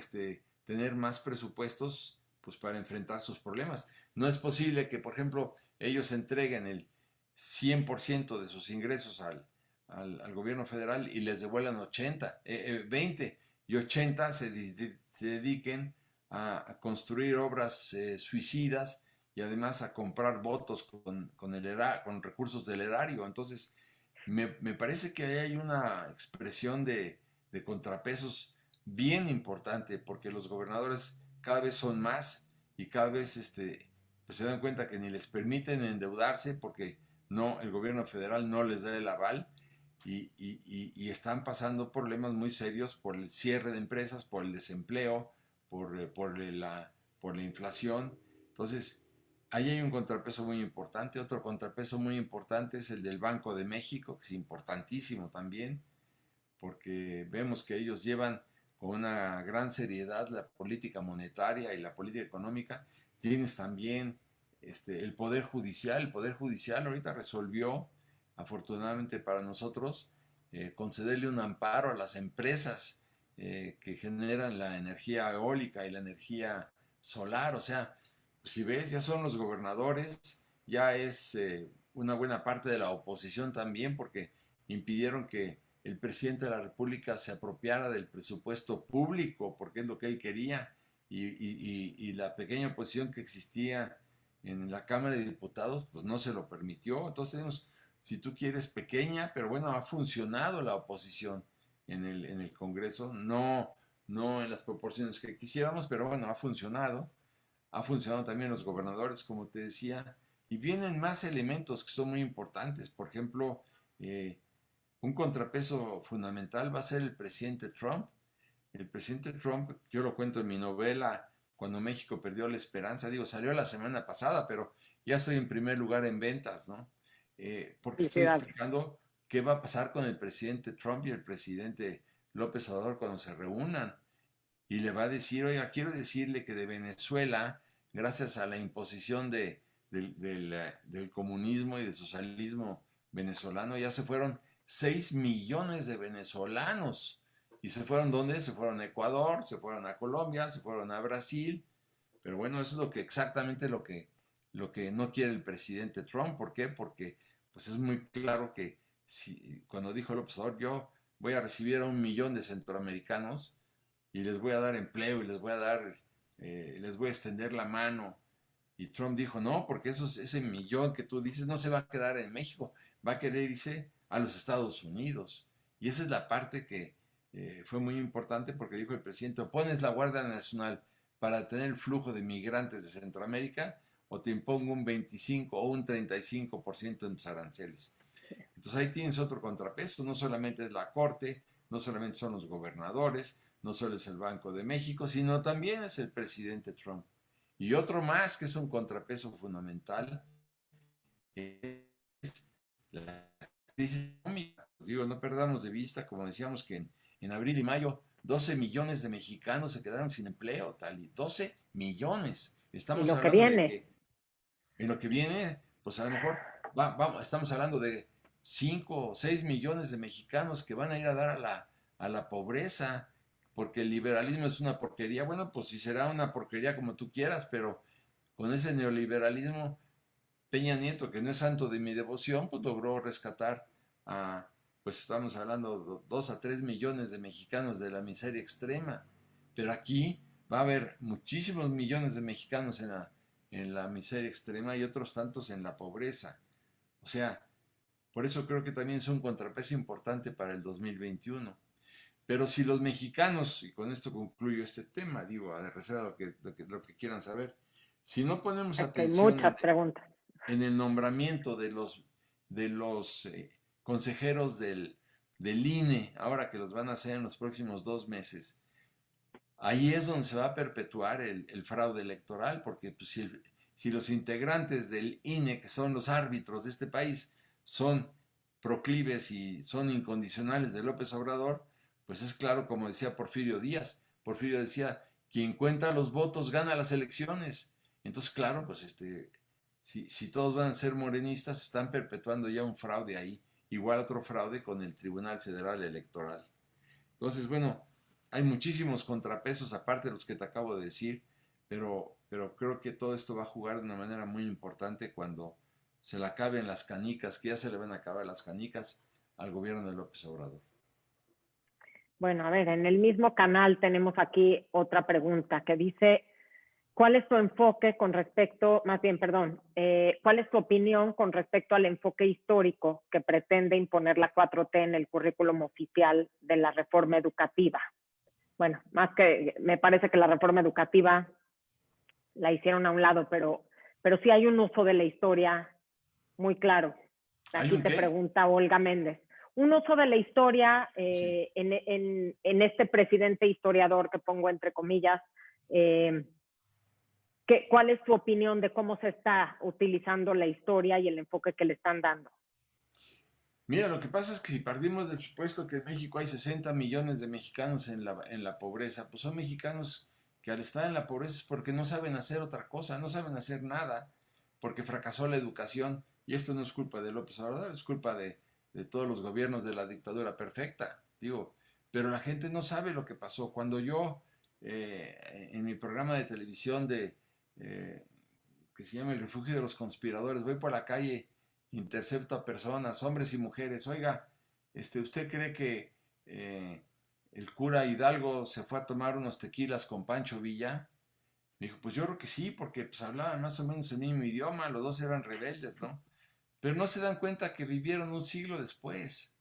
tener más presupuestos pues, para enfrentar sus problemas. No es posible que, por ejemplo, ellos entreguen el 100% de sus ingresos al gobierno federal y les devuelvan 20 y 80 se dediquen a construir obras suicidas y además a comprar votos con recursos del erario. Entonces, me parece que ahí hay una expresión de contrapesos bien importante porque los gobernadores cada vez son más y cada vez pues se dan cuenta que ni les permiten endeudarse porque no, el gobierno federal no les da el aval y están pasando problemas muy serios por el cierre de empresas, por el desempleo, por la inflación. Entonces, ahí hay un contrapeso muy importante. Otro contrapeso muy importante es el del Banco de México, que es importantísimo también, porque vemos que ellos llevan con una gran seriedad la política monetaria y la política económica. Tienes también el Poder Judicial. El Poder Judicial ahorita resolvió, afortunadamente para nosotros, concederle un amparo a las empresas que generan la energía eólica y la energía solar. O sea, si ves, ya son los gobernadores, ya es una buena parte de la oposición también, porque impidieron que el presidente de la República se apropiara del presupuesto público, porque es lo que él quería, y la pequeña oposición que existía en la Cámara de Diputados, pues no se lo permitió. Entonces tenemos, si tú quieres, pequeña, pero bueno, ha funcionado la oposición en el Congreso, no en las proporciones que quisiéramos, pero bueno, ha funcionado también los gobernadores, como te decía, y vienen más elementos que son muy importantes, por ejemplo, un contrapeso fundamental va a ser el presidente Trump. el presidente Trump, yo lo cuento en mi novela, Cuando México perdió la esperanza, digo, salió la semana pasada, pero ya estoy en primer lugar en ventas, ¿no? Porque estoy Felicidades. explicando qué va a pasar con el presidente Trump y el presidente López Obrador cuando se reúnan. Y le va a decir, oiga, quiero decirle que de Venezuela, gracias a la imposición del comunismo y del socialismo venezolano, ya se fueron 6 millones de venezolanos. ¿Y se fueron dónde? Se fueron a Ecuador, se fueron a Colombia, se fueron a Brasil. Pero bueno, eso es lo que exactamente lo que no quiere el presidente Trump. ¿Por qué? Porque pues es muy claro que si, cuando dijo López Obrador, yo voy a recibir a 1 millón de centroamericanos y les voy a dar empleo y les voy a dar, les voy a extender la mano. Y Trump dijo, no, porque ese millón que tú dices no se va a quedar en México, va a querer irse a los Estados Unidos. Y esa es la parte que fue muy importante porque dijo el presidente, o pones la Guardia Nacional para detener el flujo de migrantes de Centroamérica o te impongo un 25 o un 35% en tus aranceles. Entonces ahí tienes otro contrapeso, no solamente es la Corte, no solamente son los gobernadores, no solo es el Banco de México, sino también es el presidente Trump. Y otro más que es un contrapeso fundamental es la crisis económica. Pues digo, no perdamos de vista, como decíamos, que en abril y mayo 12 millones de mexicanos se quedaron sin empleo, tal y 12 millones. Y Estamos lo que hablando de viene, que en lo que viene, pues a lo mejor estamos hablando de 5 o 6 millones de mexicanos que van a ir a dar a la pobreza, porque el liberalismo es una porquería. Bueno, pues si será una porquería como tú quieras, pero con ese neoliberalismo, Peña Nieto, que no es santo de mi devoción, pues logró rescatar a, pues estamos hablando de 2 a 3 millones de mexicanos de la miseria extrema. Pero aquí va a haber muchísimos millones de mexicanos en la miseria extrema y otros tantos en la pobreza. O sea, por eso creo que también es un contrapeso importante para el 2021. Pero si los mexicanos, y con esto concluyo este tema, digo, a reserva lo que quieran saber, si no ponemos es que hay atención muchas preguntas. en el nombramiento de los consejeros del INE, ahora que los van a hacer en los próximos 2 meses, ahí es donde se va a perpetuar el fraude electoral, porque pues, si los integrantes del INE, que son los árbitros de este país, son proclives y son incondicionales de López Obrador, pues es claro, como decía Porfirio Díaz. Porfirio decía, quien cuenta los votos gana las elecciones. Entonces, claro, pues si todos van a ser morenistas, están perpetuando ya un fraude ahí. Igual otro fraude con el Tribunal Federal Electoral. Entonces, bueno, hay muchísimos contrapesos aparte de los que te acabo de decir, pero creo que todo esto va a jugar de una manera muy importante cuando se le acaben las canicas, que ya se le van a acabar las canicas al gobierno de López Obrador. Bueno, a ver, en el mismo canal tenemos aquí otra pregunta que dice, ¿cuál es tu enfoque con respecto, más bien, perdón, cuál es tu opinión con respecto al enfoque histórico que pretende imponer la 4T en el currículum oficial de la reforma educativa? Bueno, más que, me parece que la reforma educativa la hicieron a un lado, pero sí hay un uso de la historia muy claro. ¿Hay Aquí un te qué? pregunta Olga Méndez. Un uso de la historia Sí. en este presidente historiador que pongo entre comillas, ¿cuál es tu opinión de cómo se está utilizando la historia y el enfoque que le están dando? Mira, lo que pasa es que si partimos del supuesto que en México hay 60 millones de mexicanos en la pobreza, pues son mexicanos que al estar en la pobreza es porque no saben hacer otra cosa, no saben hacer nada, porque fracasó la educación. Y esto no es culpa de López Obrador, es culpa de todos los gobiernos de la dictadura perfecta, digo. Pero la gente no sabe lo que pasó. Cuando yo, en mi programa de televisión eh, que se llama El Refugio de los Conspiradores, voy por la calle, intercepto a personas, hombres y mujeres. Oiga, ¿usted cree que el cura Hidalgo se fue a tomar unos tequilas con Pancho Villa? Me dijo, pues yo creo que sí, porque pues hablaban más o menos el mismo idioma, los dos eran rebeldes, ¿no? Pero no se dan cuenta que vivieron un siglo después.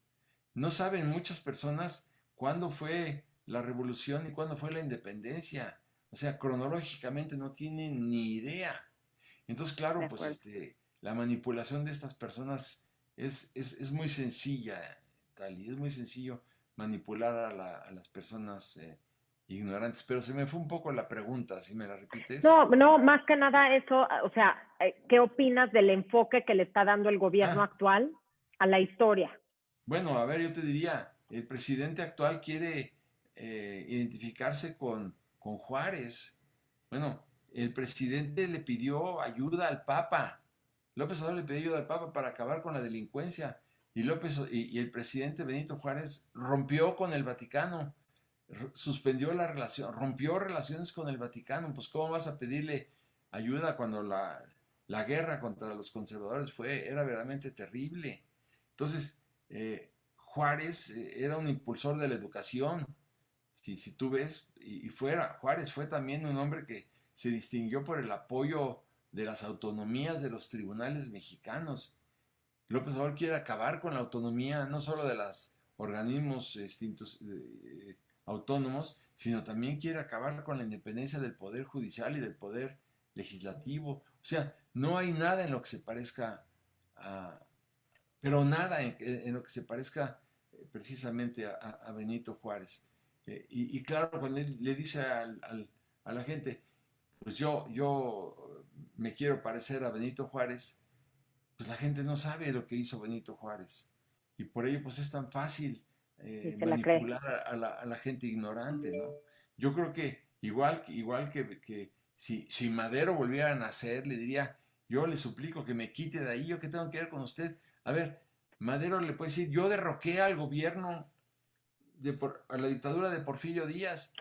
No saben muchas personas cuándo fue la revolución y cuándo fue la independencia. O sea, cronológicamente no tienen ni idea. Entonces, De claro, pues acuerdo. la manipulación de estas personas es muy sencilla, tal, y es muy sencillo manipular a las personas ignorantes. Pero se me fue un poco la pregunta, si me la repites. No, no, más que nada eso, o sea, ¿qué opinas del enfoque que le está dando el gobierno Ah, actual a la historia? bueno, a ver, yo te diría, el presidente actual quiere identificarse con Juárez. Bueno, el presidente le pidió ayuda al Papa. López Obrador le pidió ayuda al Papa para acabar con la delincuencia. Y el presidente Benito Juárez rompió con el Vaticano, suspendió la relación, rompió relaciones con el Vaticano. Pues ¿cómo vas a pedirle ayuda cuando la guerra contra los conservadores era verdaderamente terrible? Entonces, Juárez era un impulsor de la educación. Si tú ves, Juárez fue también un hombre que se distinguió por el apoyo de las autonomías de los tribunales mexicanos. López Obrador quiere acabar con la autonomía no solo de los organismos autónomos, sino también quiere acabar con la independencia del poder judicial y del poder legislativo. O sea, no hay nada en lo que se parezca a, pero nada en lo que se parezca precisamente a Benito Juárez. Y claro, cuando él le dice a la gente, pues yo me quiero parecer a Benito Juárez, pues la gente no sabe lo que hizo Benito Juárez. Y por ello, pues es tan fácil Y se la cree. manipular a la gente ignorante, ¿no? Yo creo que igual que si Madero volviera a nacer, le diría, yo le suplico que me quite de ahí, yo qué tengo que ver con usted. A ver, Madero le puede decir, yo derroqué al gobierno, a la dictadura de Porfirio Díaz.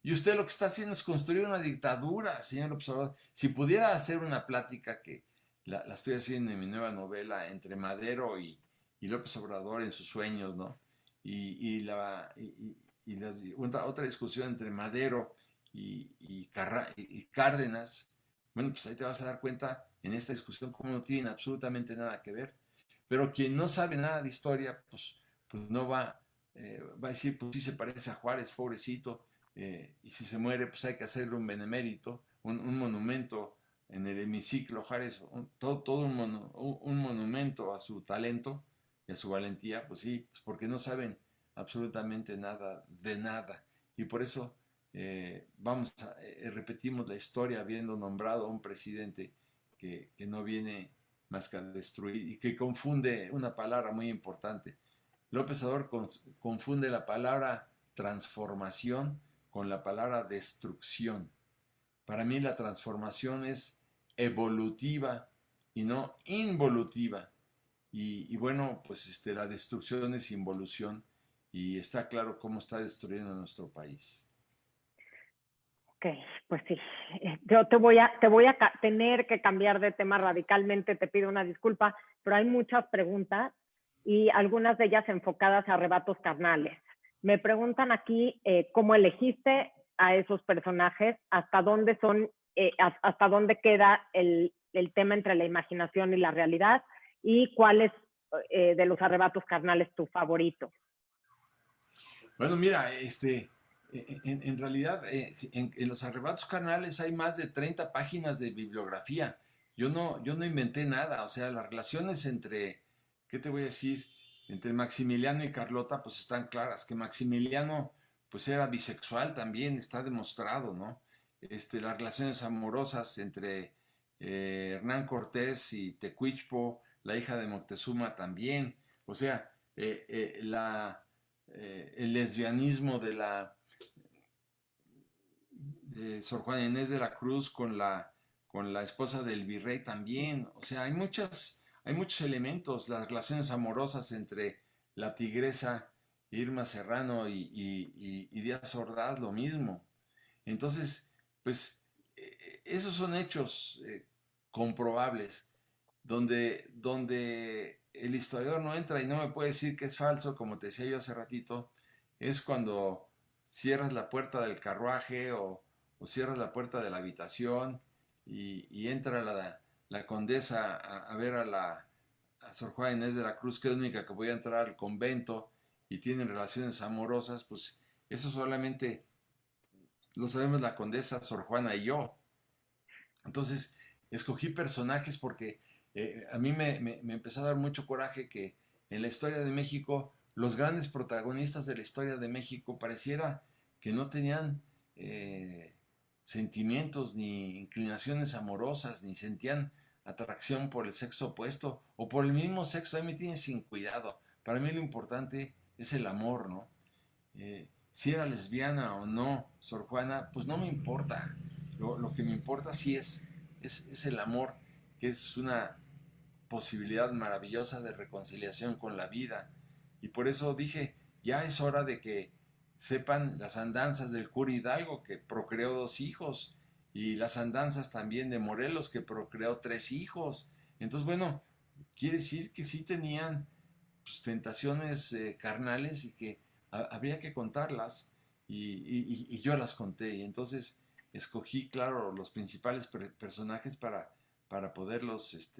Y usted lo que está haciendo es construir una dictadura, señor observador. Si pudiera hacer una plática que la estoy haciendo en mi nueva novela entre Madero y López Obrador en sus sueños, ¿no? Otra discusión entre Madero y Cárdenas. Bueno, pues ahí te vas a dar cuenta en esta discusión cómo no tienen absolutamente nada que ver. Pero quien no sabe nada de historia, pues no va a decir, pues sí se parece a Juárez, pobrecito, y si se muere, pues hay que hacerle un benemérito, un monumento en el hemiciclo Juárez, todo un monumento a su talento y a su valentía, pues sí, pues porque no saben absolutamente nada de nada. Y por eso repetimos la historia habiendo nombrado a un presidente que no viene más que a destruir y que confunde una palabra muy importante. López Obrador confunde la palabra transformación con la palabra destrucción. Para mí la transformación es evolutiva y no involutiva. Y bueno, pues la destrucción es involución y está claro cómo está destruyendo nuestro país. Ok, pues sí. Yo te voy a tener que cambiar de tema radicalmente, te pido una disculpa, pero hay muchas preguntas y algunas de ellas enfocadas a arrebatos carnales. Me preguntan aquí cómo elegiste a esos personajes, hasta dónde queda el tema entre la imaginación y la realidad y cuál es de los arrebatos carnales tu favorito. Bueno, mira, en realidad, en los arrebatos carnales hay más de 30 páginas de bibliografía. Yo no inventé nada, o sea, las relaciones ¿qué te voy a decir? Entre Maximiliano y Carlota, pues están claras, que Maximiliano, pues era bisexual también, está demostrado, ¿no? Las relaciones amorosas entre Hernán Cortés y Tecuichpo, la hija de Moctezuma también, o sea, el lesbianismo de Sor Juana Inés de la Cruz con la esposa del virrey también. O sea, hay muchos elementos, las relaciones amorosas entre la tigresa Irma Serrano y Díaz Ordaz, lo mismo. Entonces, pues, esos son hechos comprobables, donde el historiador no entra y no me puede decir que es falso, como te decía yo hace ratito, es cuando cierras la puerta del carruaje o cierras la puerta de la habitación y entra la condesa a ver a Sor Juana Inés de la Cruz, que es la única que podía entrar al convento y tienen relaciones amorosas, pues eso solamente lo sabemos la condesa, Sor Juana y yo. Entonces, escogí personajes porque a mí me empezó a dar mucho coraje que en la historia de México, los grandes protagonistas de la historia de México pareciera que no tenían eh, sentimientos ni inclinaciones amorosas, ni sentían atracción por el sexo opuesto o por el mismo sexo. Ahí me tienen sin cuidado. Para mí lo importante es el amor, ¿no? Si era lesbiana o no, Sor Juana, pues no me importa. Lo que me importa sí es el amor, que es una posibilidad maravillosa de reconciliación con la vida. Y por eso dije, ya es hora de que sepan las andanzas del cura Hidalgo, que procreó 2 hijos, y las andanzas también de Morelos, que procreó 3 hijos. Entonces, bueno, quiere decir que sí tenían pues, tentaciones carnales y que habría que contarlas, y yo las conté. Y entonces escogí, claro, los principales personajes para poderlos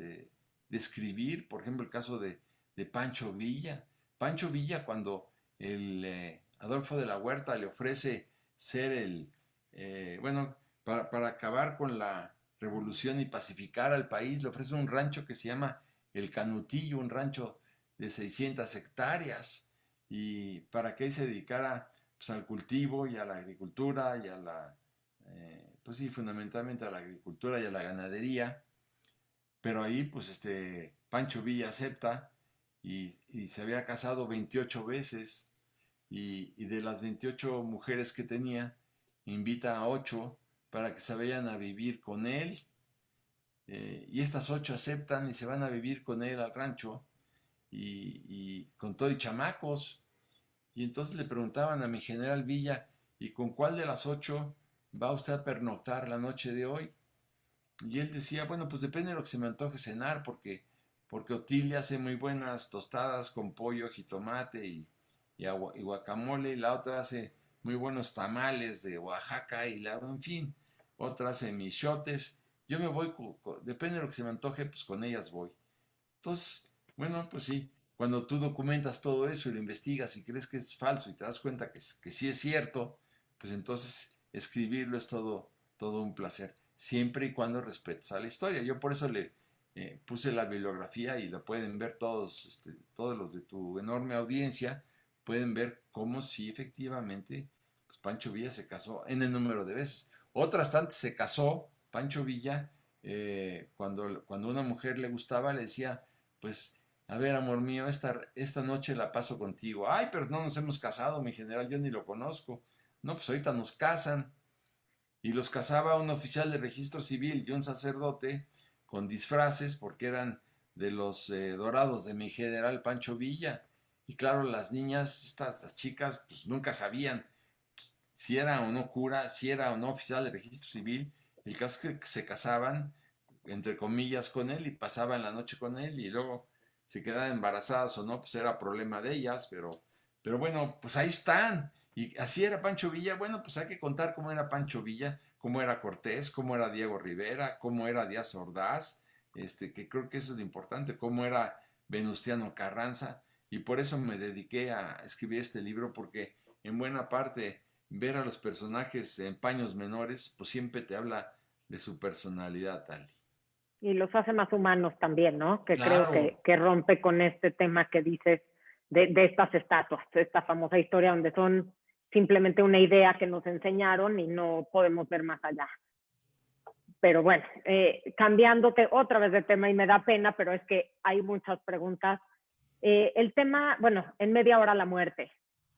describir. Por ejemplo, el caso de Pancho Villa. Pancho Villa, cuando el Adolfo de la Huerta le ofrece ser bueno, para acabar con la revolución y pacificar al país, le ofrece un rancho que se llama El Canutillo, un rancho de 600 hectáreas, y para que él se dedicara pues, al cultivo y a la agricultura y a pues sí, fundamentalmente a la agricultura y a la ganadería. Pero ahí, pues, Pancho Villa acepta, y se había casado 28 veces, y de las 28 mujeres que tenía, invita a 8 para que se vayan a vivir con él, y estas 8 aceptan y se van a vivir con él al rancho, y con todo y chamacos. Y entonces le preguntaban a mi general Villa, ¿y con cuál de las 8 va usted a pernoctar la noche de hoy? Y él decía, bueno, pues depende de lo que se me antoje cenar, porque Otilia hace muy buenas tostadas con pollo, jitomate y guacamole, y la otra hace muy buenos tamales de Oaxaca, en fin, otra hace michotes. Yo me voy, depende de lo que se me antoje, pues con ellas voy. Entonces, bueno, pues sí, cuando tú documentas todo eso y lo investigas y crees que es falso y te das cuenta que sí es cierto, pues entonces escribirlo es todo un placer, siempre y cuando respetes a la historia. Yo por eso le puse la bibliografía, y la pueden ver todos, todos los de tu enorme audiencia, pueden ver cómo sí efectivamente pues Pancho Villa se casó en el número de veces. Otras tantas se casó Pancho Villa cuando una mujer le gustaba, le decía, pues, a ver, amor mío, esta noche la paso contigo. Ay, pero no nos hemos casado, mi general, yo ni lo conozco. No, pues ahorita nos casan. Y los casaba un oficial de registro civil y un sacerdote con disfraces, porque eran de los dorados de mi general Pancho Villa. Y claro, las niñas, las chicas, pues nunca sabían si era o no cura, si era o no oficial de registro civil. El caso es que se casaban, entre comillas, con él, y pasaban la noche con él, y luego se quedaban embarazadas o no, pues era problema de ellas, pero bueno, pues ahí están. Y así era Pancho Villa. Bueno, pues hay que contar cómo era Pancho Villa, cómo era Cortés, cómo era Diego Rivera, cómo era Díaz Ordaz, que creo que eso es lo importante, cómo era Venustiano Carranza. Y por eso me dediqué a escribir este libro, porque en buena parte ver a los personajes en paños menores, pues siempre te habla de su personalidad, tal. Y los hace más humanos también, ¿no? Que creo Claro, que rompe con este tema que dices de estas estatuas, esta famosa historia donde son simplemente una idea que nos enseñaron y no podemos ver más allá. Pero bueno, cambiándote otra vez de tema y me da pena, pero es que hay muchas preguntas. El tema, bueno, en media hora la muerte.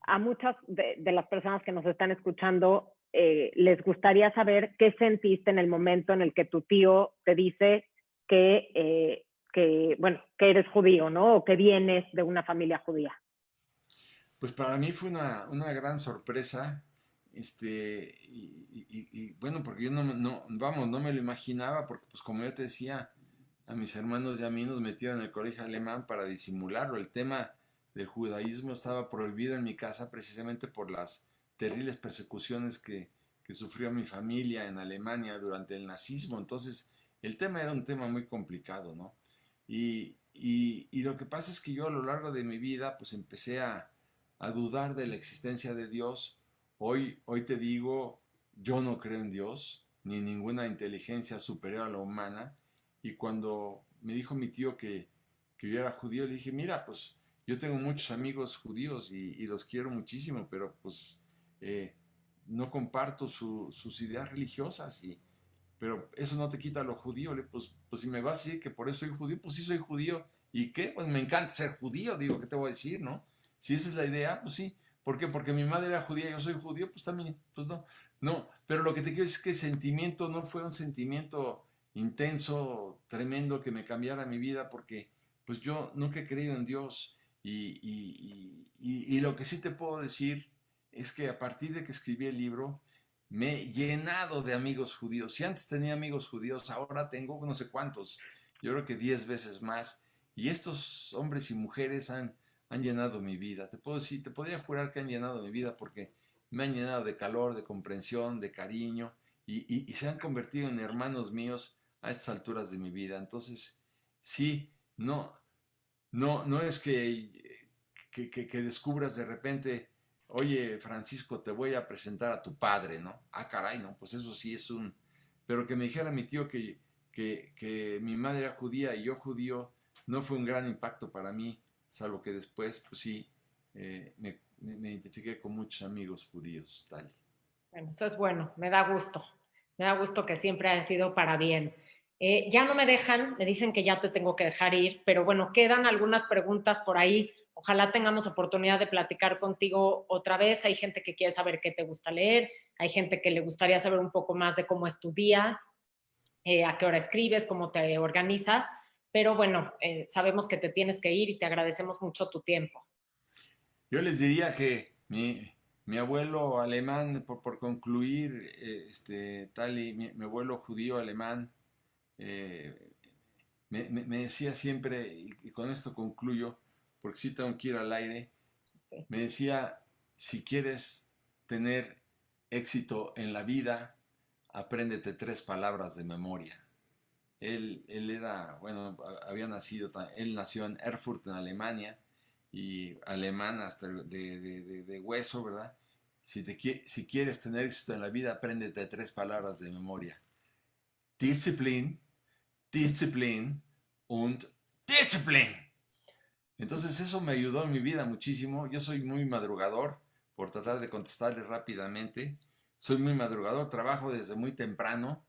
A muchas de las personas que nos están escuchando les gustaría saber qué sentiste en el momento en el que tu tío te dice bueno, que eres judío, ¿no? O que vienes de una familia judía. pues para mí fue una gran sorpresa, bueno, porque yo vamos, no me lo imaginaba, porque pues como yo te decía, a mis hermanos y a mí nos metieron en el colegio alemán para disimularlo. El tema del judaísmo estaba prohibido en mi casa precisamente por las terribles persecuciones que sufrió mi familia en Alemania durante el nazismo. Entonces, el tema era un tema muy complicado, ¿no? Y lo que pasa es que yo a lo largo de mi vida, pues empecé a dudar de la existencia de Dios. Hoy te digo, yo no creo en Dios, ni en ninguna inteligencia superior a la humana. Y cuando me dijo mi tío que yo era judío, le dije, mira, pues yo tengo muchos amigos judíos y los quiero muchísimo, pero pues eh, no comparto sus ideas religiosas, pero eso no te quita lo judío. Pues si me vas a decir que por eso soy judío, pues sí soy judío. ¿Y qué? Pues me encanta ser judío, digo, ¿qué te voy a decir, no? Si esa es la idea, pues sí. ¿Por qué? Porque mi madre era judía y yo soy judío, pues también, pues no. No, pero lo que te quiero decir es que el sentimiento no fue un sentimiento intenso, tremendo, que me cambiara mi vida, porque pues yo nunca he creído en Dios. Y lo que sí te puedo decir es que a partir de que escribí el libro, me he llenado de amigos judíos. Si antes tenía amigos judíos, ahora tengo no sé cuántos. Yo creo que 10 veces más. Y estos hombres y mujeres han llenado mi vida. Te puedo decir, te podría jurar que han llenado mi vida porque me han llenado de calor, de comprensión, de cariño y se han convertido en hermanos míos a estas alturas de mi vida. Entonces, sí, no es que descubras de repente, oye, Francisco, te voy a presentar a tu padre, ¿no? Ah, caray, no, pues eso sí es un... Pero que me dijera mi tío que mi madre era judía y yo judío, no fue un gran impacto para mí, salvo que después, pues sí, me identifiqué con muchos amigos judíos, tal. Bueno, eso es bueno, me da gusto. Me da gusto que siempre haya sido para bien. Ya no me dejan, me dicen que ya te tengo que dejar ir, pero bueno, quedan algunas preguntas por ahí. Ojalá tengamos oportunidad de platicar contigo otra vez. Hay gente que quiere saber qué te gusta leer, hay gente que le gustaría saber un poco más de cómo es tu día, a qué hora escribes, cómo te organizas, pero bueno, sabemos que te tienes que ir y te agradecemos mucho tu tiempo. Yo les diría que mi abuelo alemán, por concluir, tal y mi abuelo judío alemán, eh, me decía siempre, y con esto concluyo, porque sí tengo que ir al aire, Sí. me decía, si quieres tener éxito en la vida, apréndete 3 palabras de memoria. Él era, bueno, había nacido, él nació en Erfurt, en Alemania, y alemán hasta de hueso, ¿verdad? Si quieres tener éxito en la vida, apréndete 3 palabras de memoria. Discipline, Discipline und Discipline. Entonces eso me ayudó en mi vida muchísimo. Yo soy muy madrugador, por tratar de contestarle rápidamente. Soy muy madrugador, trabajo desde muy temprano.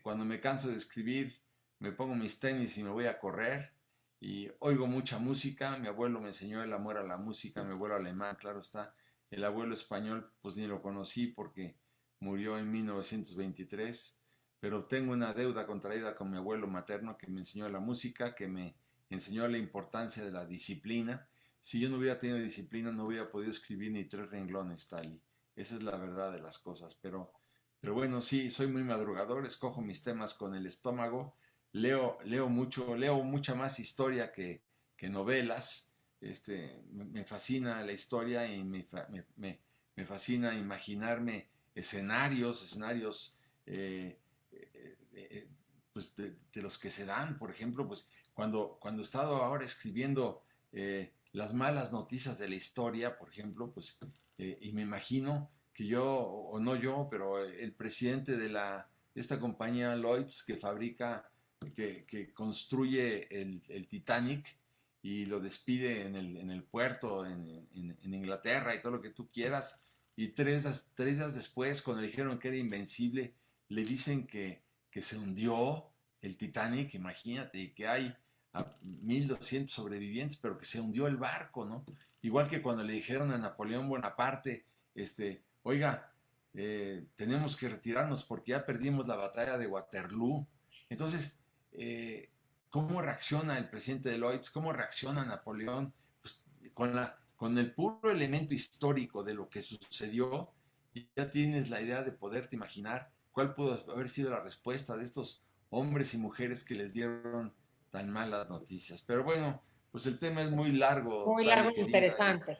Cuando me canso de escribir, me pongo mis tenis y me voy a correr. Y oigo mucha música. Mi abuelo me enseñó el amor a la música, mi abuelo alemán, claro está. El abuelo español, pues ni lo conocí porque murió en 1923. Pero tengo una deuda contraída con mi abuelo materno que me enseñó la música, que me enseñó la importancia de la disciplina. Si yo no hubiera tenido disciplina, no hubiera podido escribir ni 3 renglones, Tali. Esa es la verdad de las cosas. Pero bueno, sí, soy muy madrugador, escojo mis temas con el estómago, leo mucho, leo mucha más historia que novelas. Me fascina la historia y me fascina imaginarme escenarios eh, pues de los que se dan, por ejemplo, pues cuando he estado ahora escribiendo las malas noticias de la historia, por ejemplo, pues, y me imagino que yo, o no yo, pero el presidente de esta compañía Lloyds que fabrica, que construye el Titanic y lo despide en el puerto, en Inglaterra y todo lo que tú quieras, y 3 días después, cuando le dijeron que era invencible, le dicen que se hundió el Titanic, imagínate, y que hay a 1200 sobrevivientes, pero que se hundió el barco, ¿no? Igual que cuando le dijeron a Napoleón Bonaparte, oiga, tenemos que retirarnos porque ya perdimos la batalla de Waterloo. Entonces, ¿cómo reacciona el presidente de Lloyds? ¿Cómo reacciona Napoleón? Pues con el puro elemento histórico de lo que sucedió, ya tienes la idea de poderte imaginar cuál pudo haber sido la respuesta de estos hombres y mujeres que les dieron tan malas noticias. Pero bueno, pues el tema es muy largo, Muy tal largo y e querida, interesante.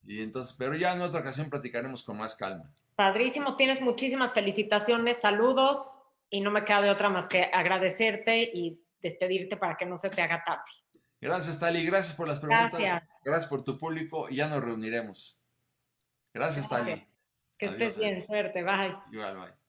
y entonces, pero ya en otra ocasión platicaremos con más calma. Padrísimo, tienes muchísimas felicitaciones, saludos y no me queda de otra más que agradecerte y despedirte para que no se te haga tarde. Gracias, Tali, gracias por las preguntas, Gracias, gracias por tu público y ya nos reuniremos. Gracias, gracias. Tali. Que estés Adiós, bien, adiós. suerte, bye. Igual, bye.